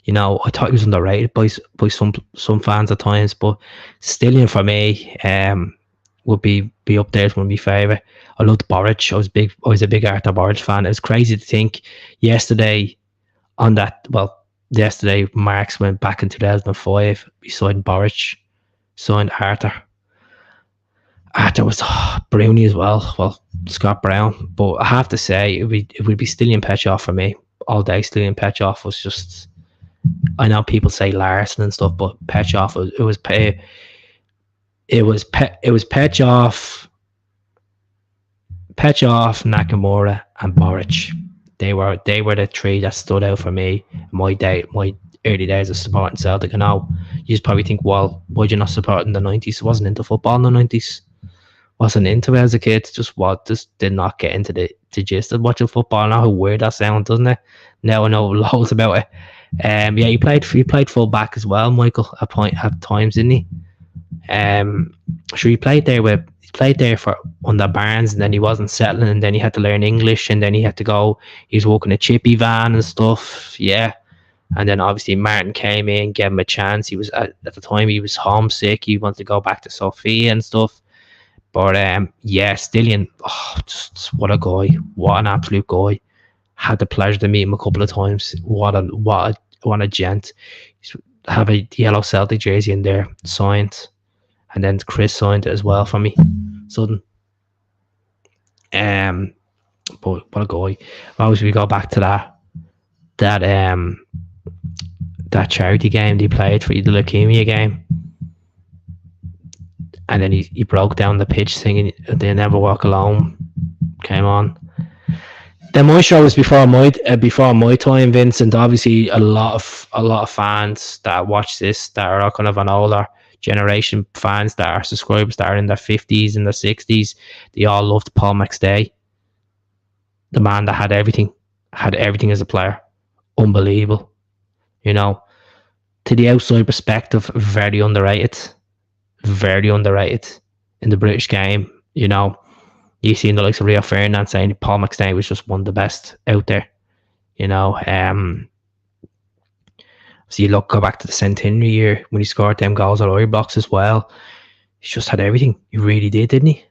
You know, I thought he was underrated by some fans at times, but Stilian for me would be up there as one of my favourite. I loved Boric. I was a big Arthur Boric fan. It was crazy to think yesterday Marks went back in 2005. He signed Boric, signed Arthur. Arthur was Brownie as well. Well, Scott Brown. But I have to say, it would be Stilian Petrov for me all day. Stilian Petrov was just. I know people say Larson and stuff, but Petrov it was Petrov, Nakamura, and Boric. They were the three that stood out for me in my early days of supporting Celtic. I know you just probably think, well, why'd you not support in the 90s? Wasn't into football in the 90s. Wasn't into it as a kid. Just did not get into the gist of watching football. I know how weird that sounds, doesn't it? Now I know loads about it. Yeah, he played full back as well, Michael, at times, didn't he? Sure, he played there for under Barnes, and then he wasn't settling, and then he had to learn English, and then he was working a chippy van and stuff. Yeah. And then obviously Martin came in, gave him a chance. He was at the time he was homesick. He wanted to go back to Sofia and stuff. But yeah, Stilian, just what a guy! What an absolute guy! Had the pleasure to meet him a couple of times. What a gent! Have a yellow Celtic jersey in there signed, and then Chris signed it as well for me. Sudden. But what a guy! Obviously, we go back to that charity game they played for the leukemia game. And then he broke down the pitch singing "They Never Walk Alone" came on. Then my show was before my time, Vincent. Obviously, a lot of fans that watch this that are kind of an older generation fans that are subscribers that are in their 50s and their 60s. They all loved Paul McStay, the man that had everything as a player. Unbelievable, you know. To the outside perspective, very underrated in the British game. You know, you seen the likes of Rio Ferdinand saying Paul McStay was just one of the best out there. You know, so go back to the centenary year when he scored them goals at Ibrox as well. He just had everything. He really did, didn't he?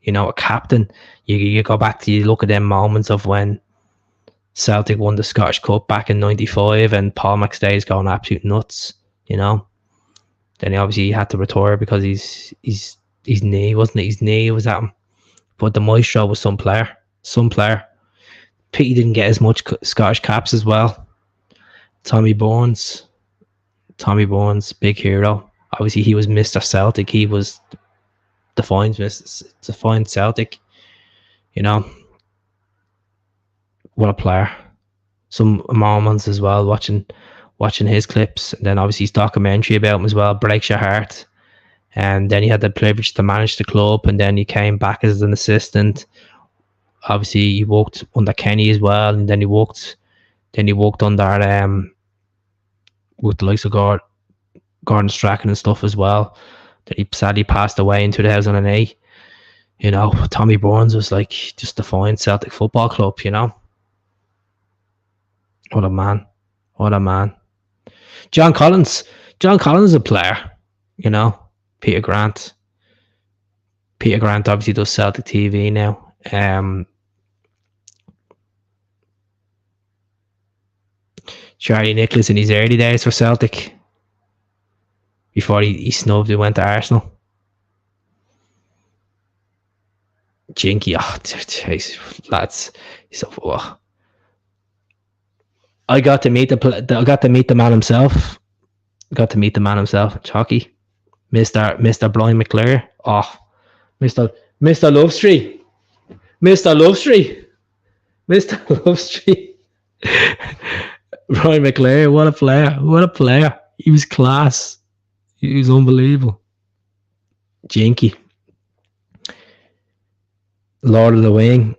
a captain. You go back to, you look at them moments of when Celtic won the Scottish Cup back in '95 and Paul McStay's going absolute nuts, Then he had to retire because his knee, wasn't it? His knee was at him. But the maestro was some player. Pity didn't get as much Scottish caps as well. Tommy Burns, big hero. Obviously, he was Mr. Celtic. He was defined Celtic. What a player. Some moments as well, watching his clips, and then obviously his documentary about him as well, breaks your heart. And then he had the privilege to manage the club, and then he came back as an assistant. Obviously, he worked under Kenny as well, and then he worked under with the likes of Gordon Strachan and stuff as well. Then he sadly passed away in 2008. Tommy Burns was like just defined Celtic Football Club. What a man! John Collins is a player. Peter Grant obviously does Celtic TV now. Charlie Nicholas in his early days for Celtic, before he snubbed and went to Arsenal. Jinky, lads, I got to meet the man himself. Chalky, Mr. Brian McClure. Oh, Mr. Lovestreet. Brian McClure, what a player. He was class. He was unbelievable. Jinky. Lord of the Wing,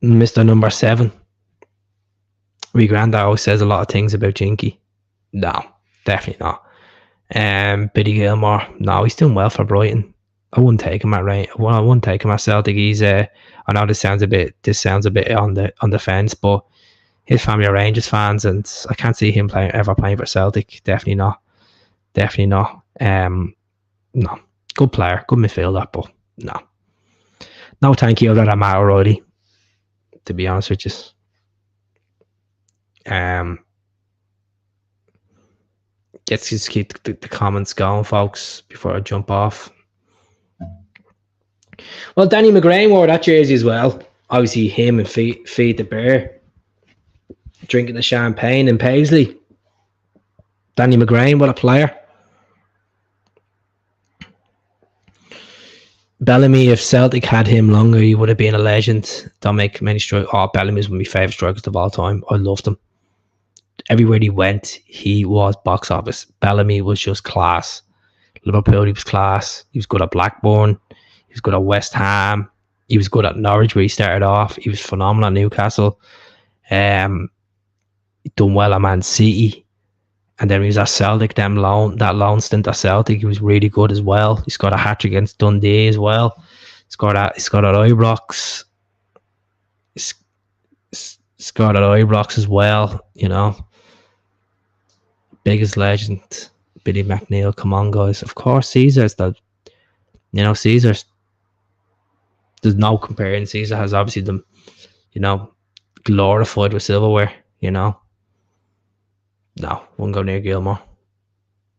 Mr. Number 7. My granddad always says a lot of things about Jinky. No, definitely not. Billy Gilmore, no, he's doing well for Brighton. I wouldn't take him at right. I wouldn't take him at Celtic. He's I know this sounds a bit on the fence, but his family are Rangers fans, and I can't see him ever playing for Celtic. Definitely not. No, good player, good midfielder, but no, thank you. I'd rather Matt O'Reilly, to be honest with you. Let's just keep the comments going, folks, before I jump off. Well, Danny McGrain wore that jersey as well. Obviously, him and Feed the Bear drinking the champagne in Paisley. Danny McGrain, what a player. Bellamy, if Celtic had him longer, he would have been a legend. Don't make many strikes. Oh, Bellamy is one of my favourite strikers of all time. I loved him. Everywhere he went, he was box office. Bellamy was just class. Liverpool, he was class. He was good at Blackburn. He was good at West Ham. He was good at Norwich, where he started off. He was phenomenal at Newcastle. Done well at Man City. And then he was at Celtic, that loan stint at Celtic, he was really good as well. He scored a hat-trick against Dundee as well. He scored at Ibrox. Scored at Ibrox as well, Biggest legend, Billy McNeil. Come on, guys. Of course, Caesar's Caesar's. There's no comparing. Caesar has obviously them, glorified with silverware, No, wouldn't go near Gilmore.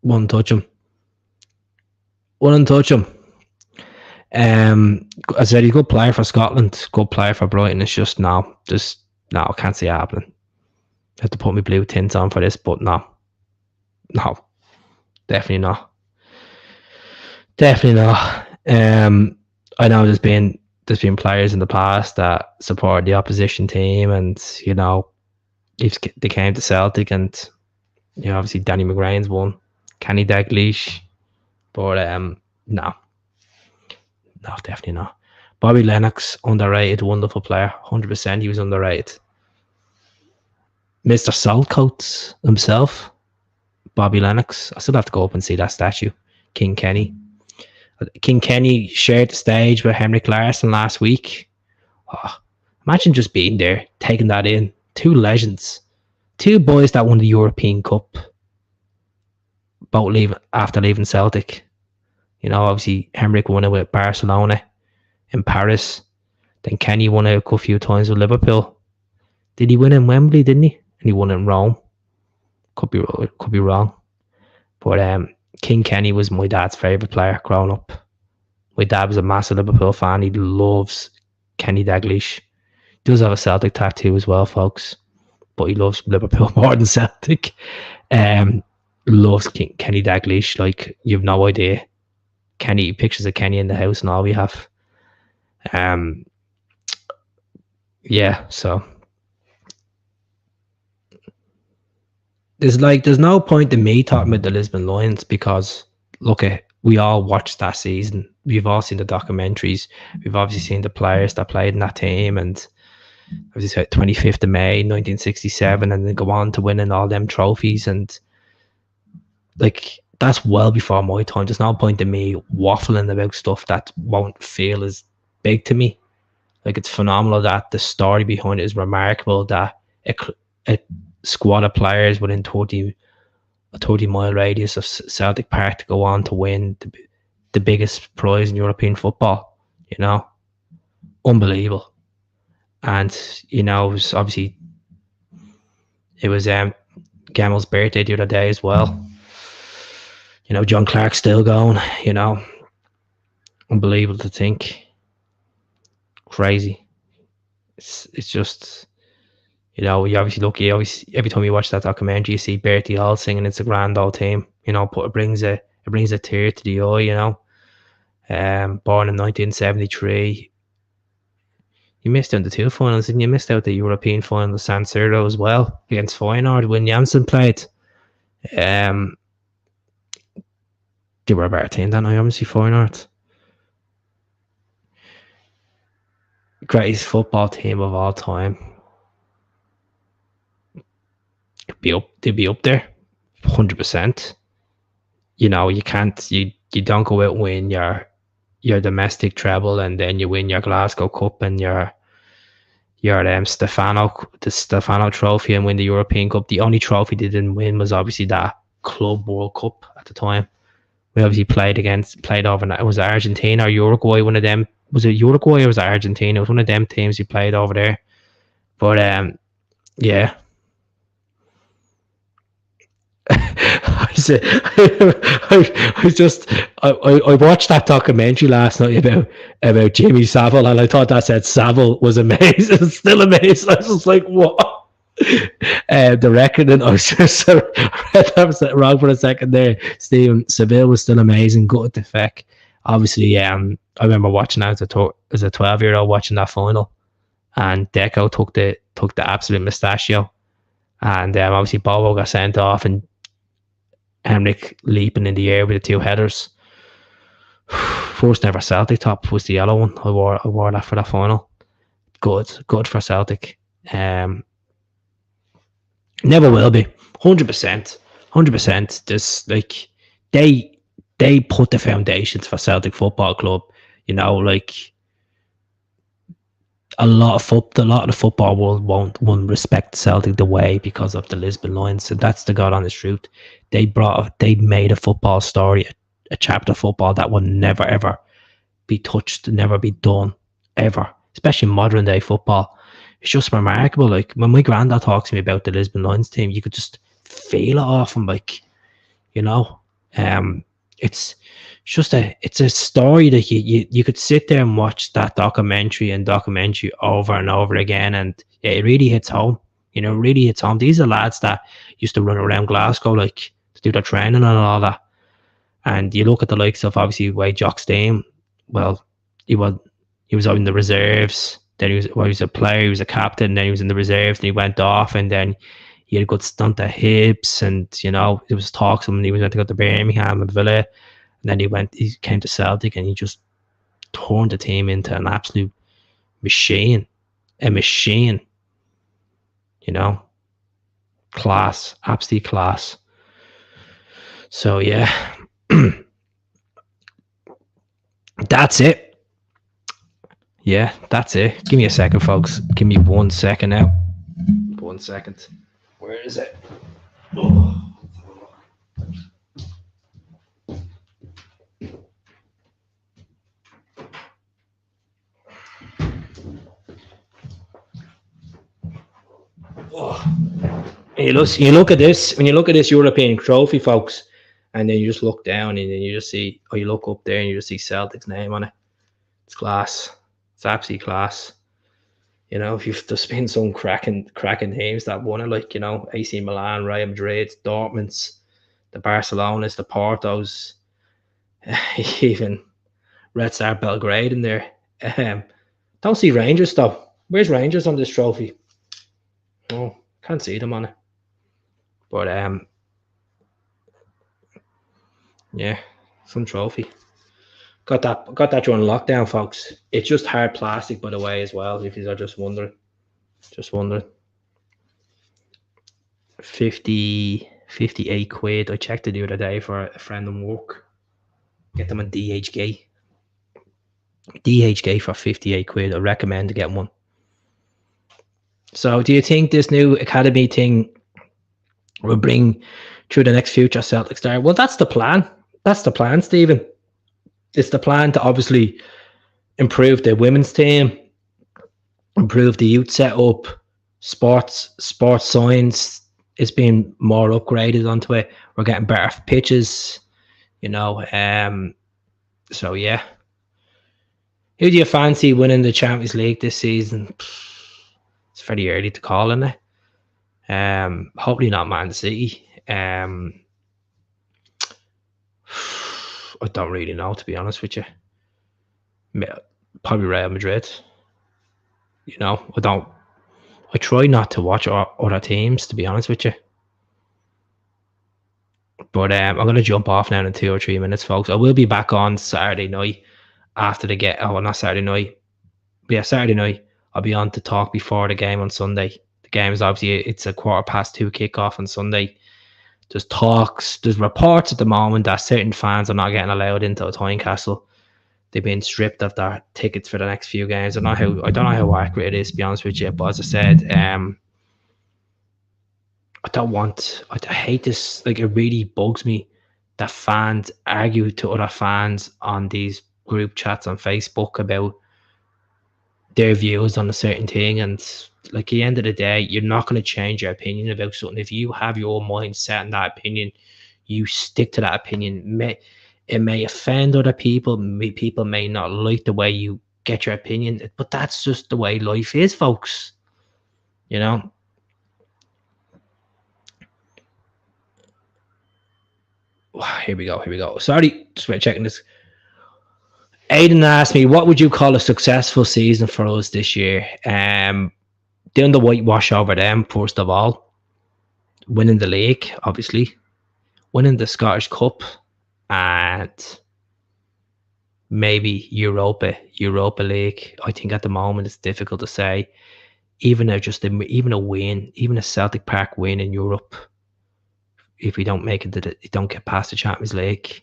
Wouldn't touch him. I said he's a good player for Scotland, good player for Brighton. It's just I can't see it happening. I have to put my blue tints on for this, but no, definitely not. I know there's been players in the past that support the opposition team, and if they came to Celtic, and obviously Danny McGrain's one, Kenny Dalglish, but no, definitely not. Bobby Lennox, underrated, wonderful player, 100%. He was underrated. Mr. Saltcoats himself, Bobby Lennox. I still have to go up and see that statue. King Kenny shared the stage with Henrik Larsson last week. Oh, imagine just being there, taking that in. Two legends, two boys that won the European Cup, both after leaving Celtic. Obviously Henrik won it with Barcelona in Paris. Then Kenny won a good few times with Liverpool. Did he win in Wembley, didn't he? And he won in Rome. Could be wrong. But King Kenny was my dad's favourite player growing up. My dad was a massive Liverpool fan. He loves Kenny Dalglish. He does have a Celtic tattoo as well, folks. But he loves Liverpool more than Celtic. Loves Kenny Dalglish. Like, you've no idea. Kenny, pictures of Kenny in the house and all we have. Yeah, so there's no point in me talking about the Lisbon Lions because look at we all watched that season. We've all seen the documentaries. We've obviously seen the players that played in that team, and obviously 25th of May 1967, and then go on to winning all them trophies. And like, that's well before my time. There's no point in me waffling about stuff that won't feel as big to me. Like, it's phenomenal that the story behind it is remarkable, that a squad of players within a 30-mile radius of Celtic Park to go on to win the biggest prize in European football, you know, unbelievable. And, you know, it was obviously, it was Gamel's birthday the other day as well. You know, John Clark's still going, you know, unbelievable to think. Crazy. It's just, you know, you obviously look, every time you watch that documentary, you see Bertie Hall singing "It's a Grand Old Team." You know, it brings a tear to the eye. You know, born in 1973, you missed out the two finals, and you missed out the European final of San Siro as well against Feyenoord when Janssen played. They were a better team than I obviously Feyenoord. Greatest football team of all time. They'd be up there, 100%. You know, you don't go out and win your domestic treble and then you win your Glasgow Cup and your the Stefano Trophy and win the European Cup. The only trophy they didn't win was obviously that Club World Cup at the time. We obviously played over. It was Argentina or Uruguay. One of them, was it Uruguay or was it Argentina? It was one of them teams we played over there. But yeah. I watched that documentary last night about Jimmy Savile, and I thought that said Savile was amazing. It's still amazing. I was just like, what? The record, and I was just read that wrong for a second there. Stephen Seville was still amazing. Good to feck. Obviously, I remember watching that as a 12-year-old watching that final, and Deco took the absolute mustachio, and obviously Bobo got sent off, and Henrik leaping in the air with the two headers. First ever Celtic top was the yellow one. I wore that for that final. Good for Celtic. Never will be. 100%. There's like they put the foundations for Celtic Football Club. You know, like a lot of the football world won't respect Celtic the way because of the Lisbon Lions, and that's the God honest truth. They made a football story, a chapter of football that will never ever be touched, never be done ever, especially modern day football. It's just remarkable. Like, when my granddad talks to me about the Lisbon Lions team, you could just feel it off him, like, you know. It's a story that you could sit there and watch that documentary over and over again, and yeah, it really hits home. You know, really hits home. These are lads that used to run around Glasgow, like, to do their training and all that. And you look at the likes of, obviously, Wade Jock Stein. Well, he was in the reserves. Then he was a player. He was a captain. Then he was in the reserves. And he went off, and then he had a good stunt at Hibs, and you know, there was talks of him. He was going to go to Birmingham and Villa, and then he came to Celtic, and he just turned the team into an absolute machine. A machine. You know, class, absolute class. So yeah, that's it. Yeah, that's it. Give me a second, folks. Give me 1 second now. 1 second. Where is it? Oh. You look at this, when you look at this European trophy, folks, and then you just look down and then you just see, or you look up there and you just see Celtic's name on it. It's class. It's absolutely class. You know, if you've there's been some cracking teams that won it, like, you know, AC Milan, Real Madrid, Dortmunds, the Barcelonas, the Portos, even Red Star Belgrade in there. Don't see Rangers though. Where's Rangers on this trophy? Oh, can't see them on it. But yeah, some trophy. Got that during lockdown, folks. It's just hard plastic, by the way, as well. If you are just wondering. 58 quid. I checked it the other day for a friend in work. Get them on DHG. DHG for 58 quid. I recommend to get one. So do you think this new academy thing will bring through the next future Celtic star? Well, that's the plan. That's the plan, Stephen. It's the plan to obviously improve the women's team, improve the youth setup, sports science is being more upgraded onto it. We're getting better pitches, you know. So yeah. Who do you fancy winning the Champions League this season? It's very early to call, isn't it? Hopefully not Man City. I don't really know, to be honest with you. Probably Real Madrid. You know, I try not to watch other teams, to be honest with you. But I'm going to jump off now in 2 or 3 minutes, folks. I will be back on Saturday night after the game. Oh, not Saturday night. But yeah, Saturday night. I'll be on to talk before the game on Sunday. The game is obviously, it's a 2:15 kickoff on Sunday. There's talks, there's reports at the moment that certain fans are not getting allowed into a Tynecastle. They've been stripped of their tickets for the next few games. I don't know how accurate it is, to be honest with you. But as I said, I hate this. Like, it really bugs me that fans argue to other fans on these group chats on Facebook about their views on a certain thing. And like, at the end of the day, you're not going to change your opinion about something. If you have your mind set on that opinion, you stick to that opinion. It may offend other people. People may not like the way you get your opinion, but that's just the way life is, folks. You know? Here we go. Sorry, just wait, checking this. Aidan asked me, what would you call a successful season for us this year? Doing the whitewash over them, first of all. Winning the league, obviously. Winning the Scottish Cup. And maybe Europa League. I think at the moment it's difficult to say. Even a win, even a Celtic Park win in Europe, if we don't make it, don't get past the Champions League,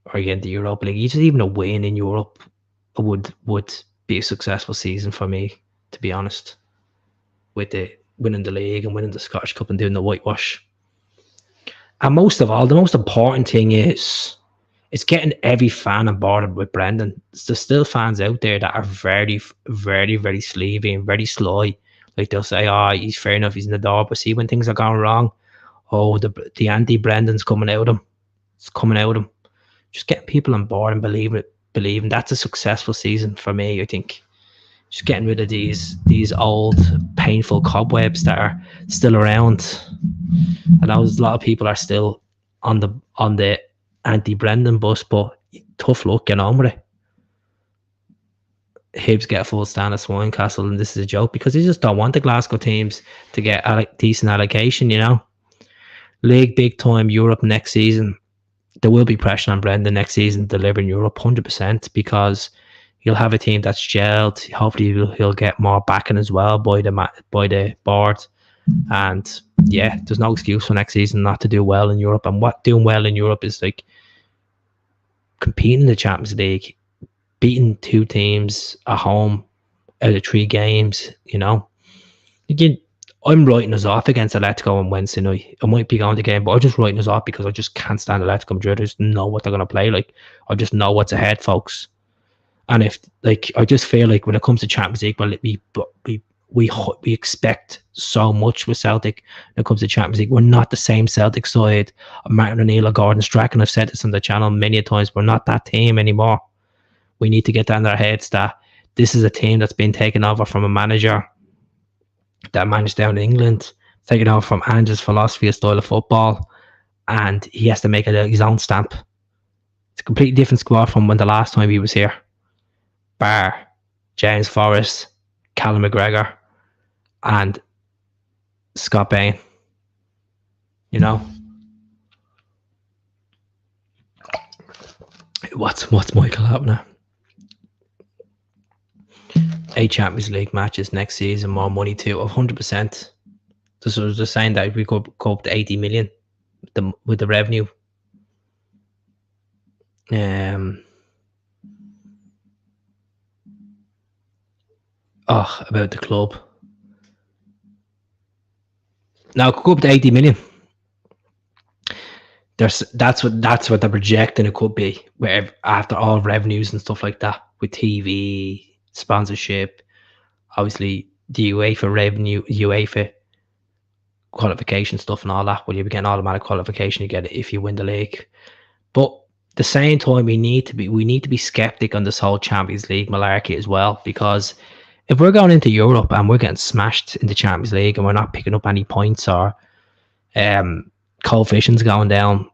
or again the Europa League, even a win in Europe would be a successful season for me, to be honest. With the winning the league and winning the Scottish Cup and doing the whitewash. And most of all, the most important thing is getting every fan on board with Brendan. There's still fans out there that are very, very, very sleevey and very sly. Like, they'll say, "Oh, he's fair enough, he's in the door," but see, when things are going wrong, oh, the anti-Brendan's coming out of him. It's coming out of him. Just getting people on board and believing that's a successful season for me, I think. Just getting rid of these old, painful cobwebs that are still around. I know a lot of people are still on the anti-Brendan bus, but tough luck, get on with it. Hibs get a full stand at Tynecastle, and this is a joke because they just don't want the Glasgow teams to get a decent allocation, you know. League big time, Europe next season. There will be pressure on Brendan next season to deliver in Europe 100%, because he'll have a team that's gelled. Hopefully he'll get more backing as well by the board. And yeah, there's no excuse for next season not to do well in Europe. And what doing well in Europe is like competing in the Champions League, beating 2 teams at home out of 3 games, you know. Again, I'm writing us off against Atletico on Wednesday night. I might be going to the game, but I'm just writing us off because I just can't stand Atletico Madrid. I just know what they're going to play like. I just know what's ahead, folks. And if, like, I just feel like when it comes to Champions League, well, we expect so much with Celtic when it comes to Champions League. We're not the same Celtic side of Martin O'Neill or Gordon Strachan. I've said this on the channel many times. We're not that team anymore. We need to get down their heads that this is a team that's been taken over from a manager that managed down in England, taken over from Ange's philosophy and style of football, and he has to make it his own stamp. It's a completely different squad from when the last time he was here. Bar James Forrest, Callum McGregor, and Scott Bain. You know, what's Michael Hapner? 8 Champions League matches next season, more money too, 100%. So they're saying that we could go up to 80 million with the revenue. About the club. Now it could go up to 80 million. That's what they're projecting it could be, where after all revenues and stuff like that, with TV, sponsorship, obviously the UEFA revenue, UEFA qualification stuff and all that. Well, you be getting automatic qualification, you get it if you win the league. But at the same time, we need to be skeptic on this whole Champions League malarkey as well, because if we're going into Europe and we're getting smashed in the Champions League and we're not picking up any points, or coefficients going down,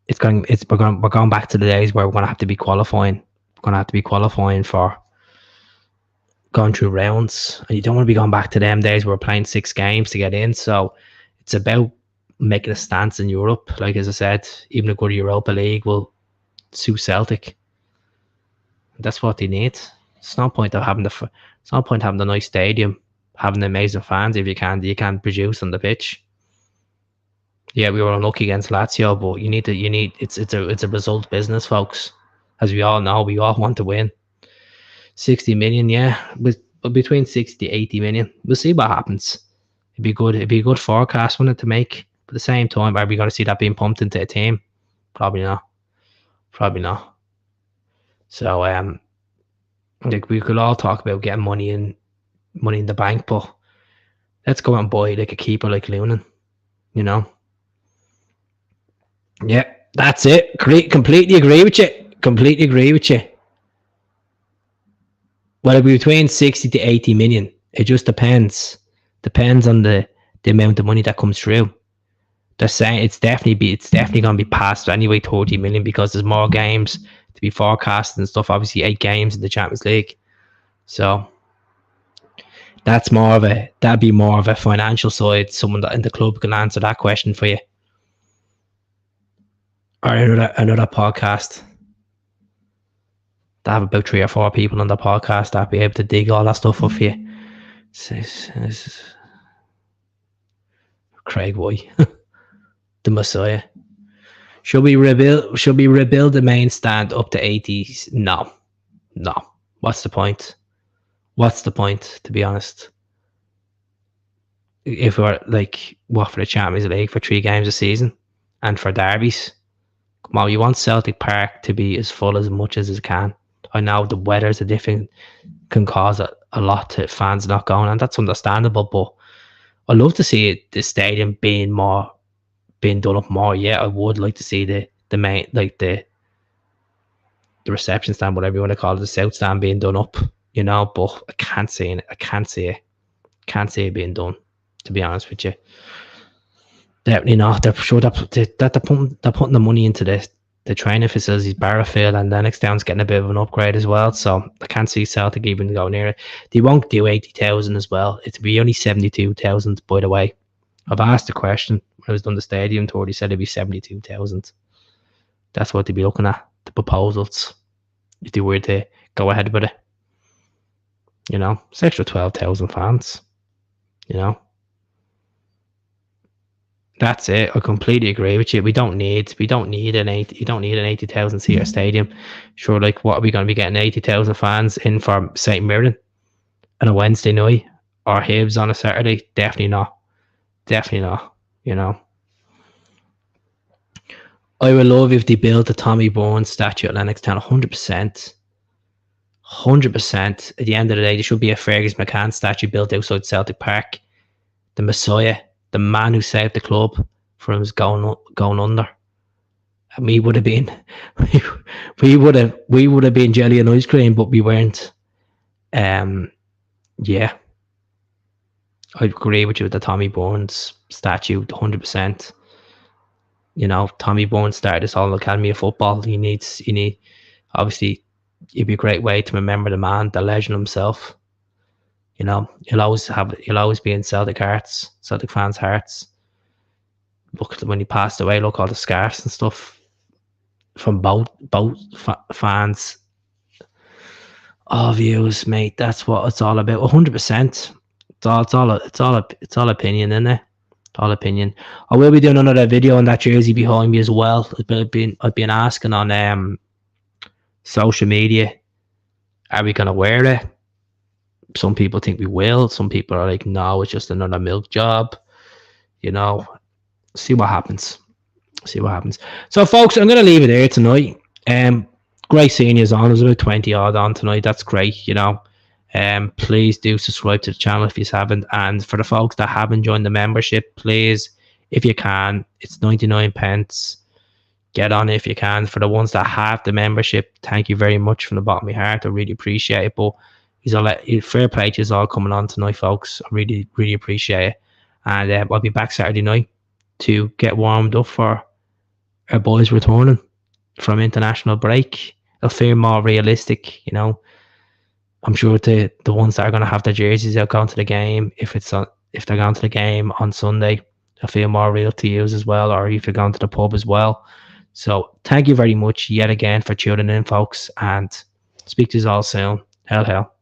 we're going back to the days where we're going to have to be qualifying. We're going to have to be qualifying for going through rounds, and you don't want to be going back to them days where we're playing 6 games to get in. So it's about making a stance in Europe. Like, as I said, even a good Europa League will suit Celtic. That's what they need. It's no point of having the nice stadium, having the amazing fans if you can't produce on the pitch. Yeah, we were unlucky against Lazio, but it's a result business, folks. As we all know, we all want to win. 60 million, yeah, between 60 to 80 million. We'll see what happens. It'd be a good forecast, wouldn't it, to make? But at the same time, are we going to see that being pumped into a team? Probably not. So, like, we could all talk about getting money in the bank, but let's go out and buy like a keeper like Lunan, you know. Yeah, that's it. Completely agree with you. Well, it'll be between 60 to 80 million. It just depends. Depends on the amount of money that comes through. They're saying it's definitely going to be past anyway 30 million, because there's more games to be forecasted and stuff. Obviously, 8 games in the Champions League. So that'd be more of a financial side. Someone that in the club can answer that question for you. Or another podcast. They have about 3 or 4 people on the podcast that be able to dig all that stuff up for you. Craig White, the Messiah. Should we rebuild the main stand up to 80s? No. What's the point? To be honest? If we're like, what, for the Champions League for 3 games a season and for derbies? Come on, you want Celtic Park to be as full as much as it can. I know the weather's a different, can cause a lot to fans not going, and that's understandable, but I love to see the stadium being done up more. Yeah, I would like to see the main, like the reception stand, whatever you want to call it, the south stand being done up, you know, but I can't see it being done, to be honest with you. Definitely not. They're sure they're putting the money into the training facilities, Barrowfield, and Lennoxtown's getting a bit of an upgrade as well. So I can't see Celtic even go near it. They won't do 80,000 as well. It'll be only 72,000, by the way. I've asked the question when I was done the stadium tour. They said it'd be 72,000. That's what they'd be looking at, the proposals, if they were to go ahead with it. You know, it's extra 12,000 fans. You know. That's it. I completely agree with you. We don't need an 80,000 seater stadium. Sure, like, what are we going to be getting 80,000 fans in for St. Mirren on a Wednesday night, or Hibs on a Saturday? Definitely not. You know. I would love if they built a Tommy Bourne statue at Lennoxtown. 100%. 100%. At the end of the day, there should be a Fergus McCann statue built outside Celtic Park. The Messiah, the man who saved the club from us going under. And we would have been, we would have been jelly and ice cream, but we weren't. Yeah, I agree with you with the Tommy Burns statue, 100%. You know, Tommy Burns started this whole academy of football. He need, obviously, it'd be a great way to remember the man, the legend himself. You know, he'll always be in Celtic hearts, Celtic fans' hearts. Look, when he passed away, look, all the scarves and stuff from both fans. All views, mate. That's what it's all about. 100%. It's all opinion, isn't it? All opinion. I will be doing another video on that jersey behind me as well. I've been asking on social media, are we gonna wear it? Some people think we will. Some people are like, no, it's just another milk job. You know, see what happens. See what happens. So, folks, I'm gonna leave it there tonight. Great seeing you on. There's about 20 odd on tonight. That's great. You know. Please do subscribe to the channel if you haven't, and for the folks that haven't joined the membership, please, if you can, it's 99 pence, get on it if you can. For the ones that have the membership, thank you very much from the bottom of my heart. I really appreciate it. But fair play to you all coming on tonight, folks. I really appreciate it. And I'll be back Saturday night to get warmed up for our boys returning from international break. It'll feel more realistic, you know. I'm sure the ones that are going to have their jerseys out going to the game, if they're going to the game on Sunday, they'll feel more real to use as well, or if you're going to the pub as well. So thank you very much yet again for tuning in, folks, and speak to you all soon. Hell.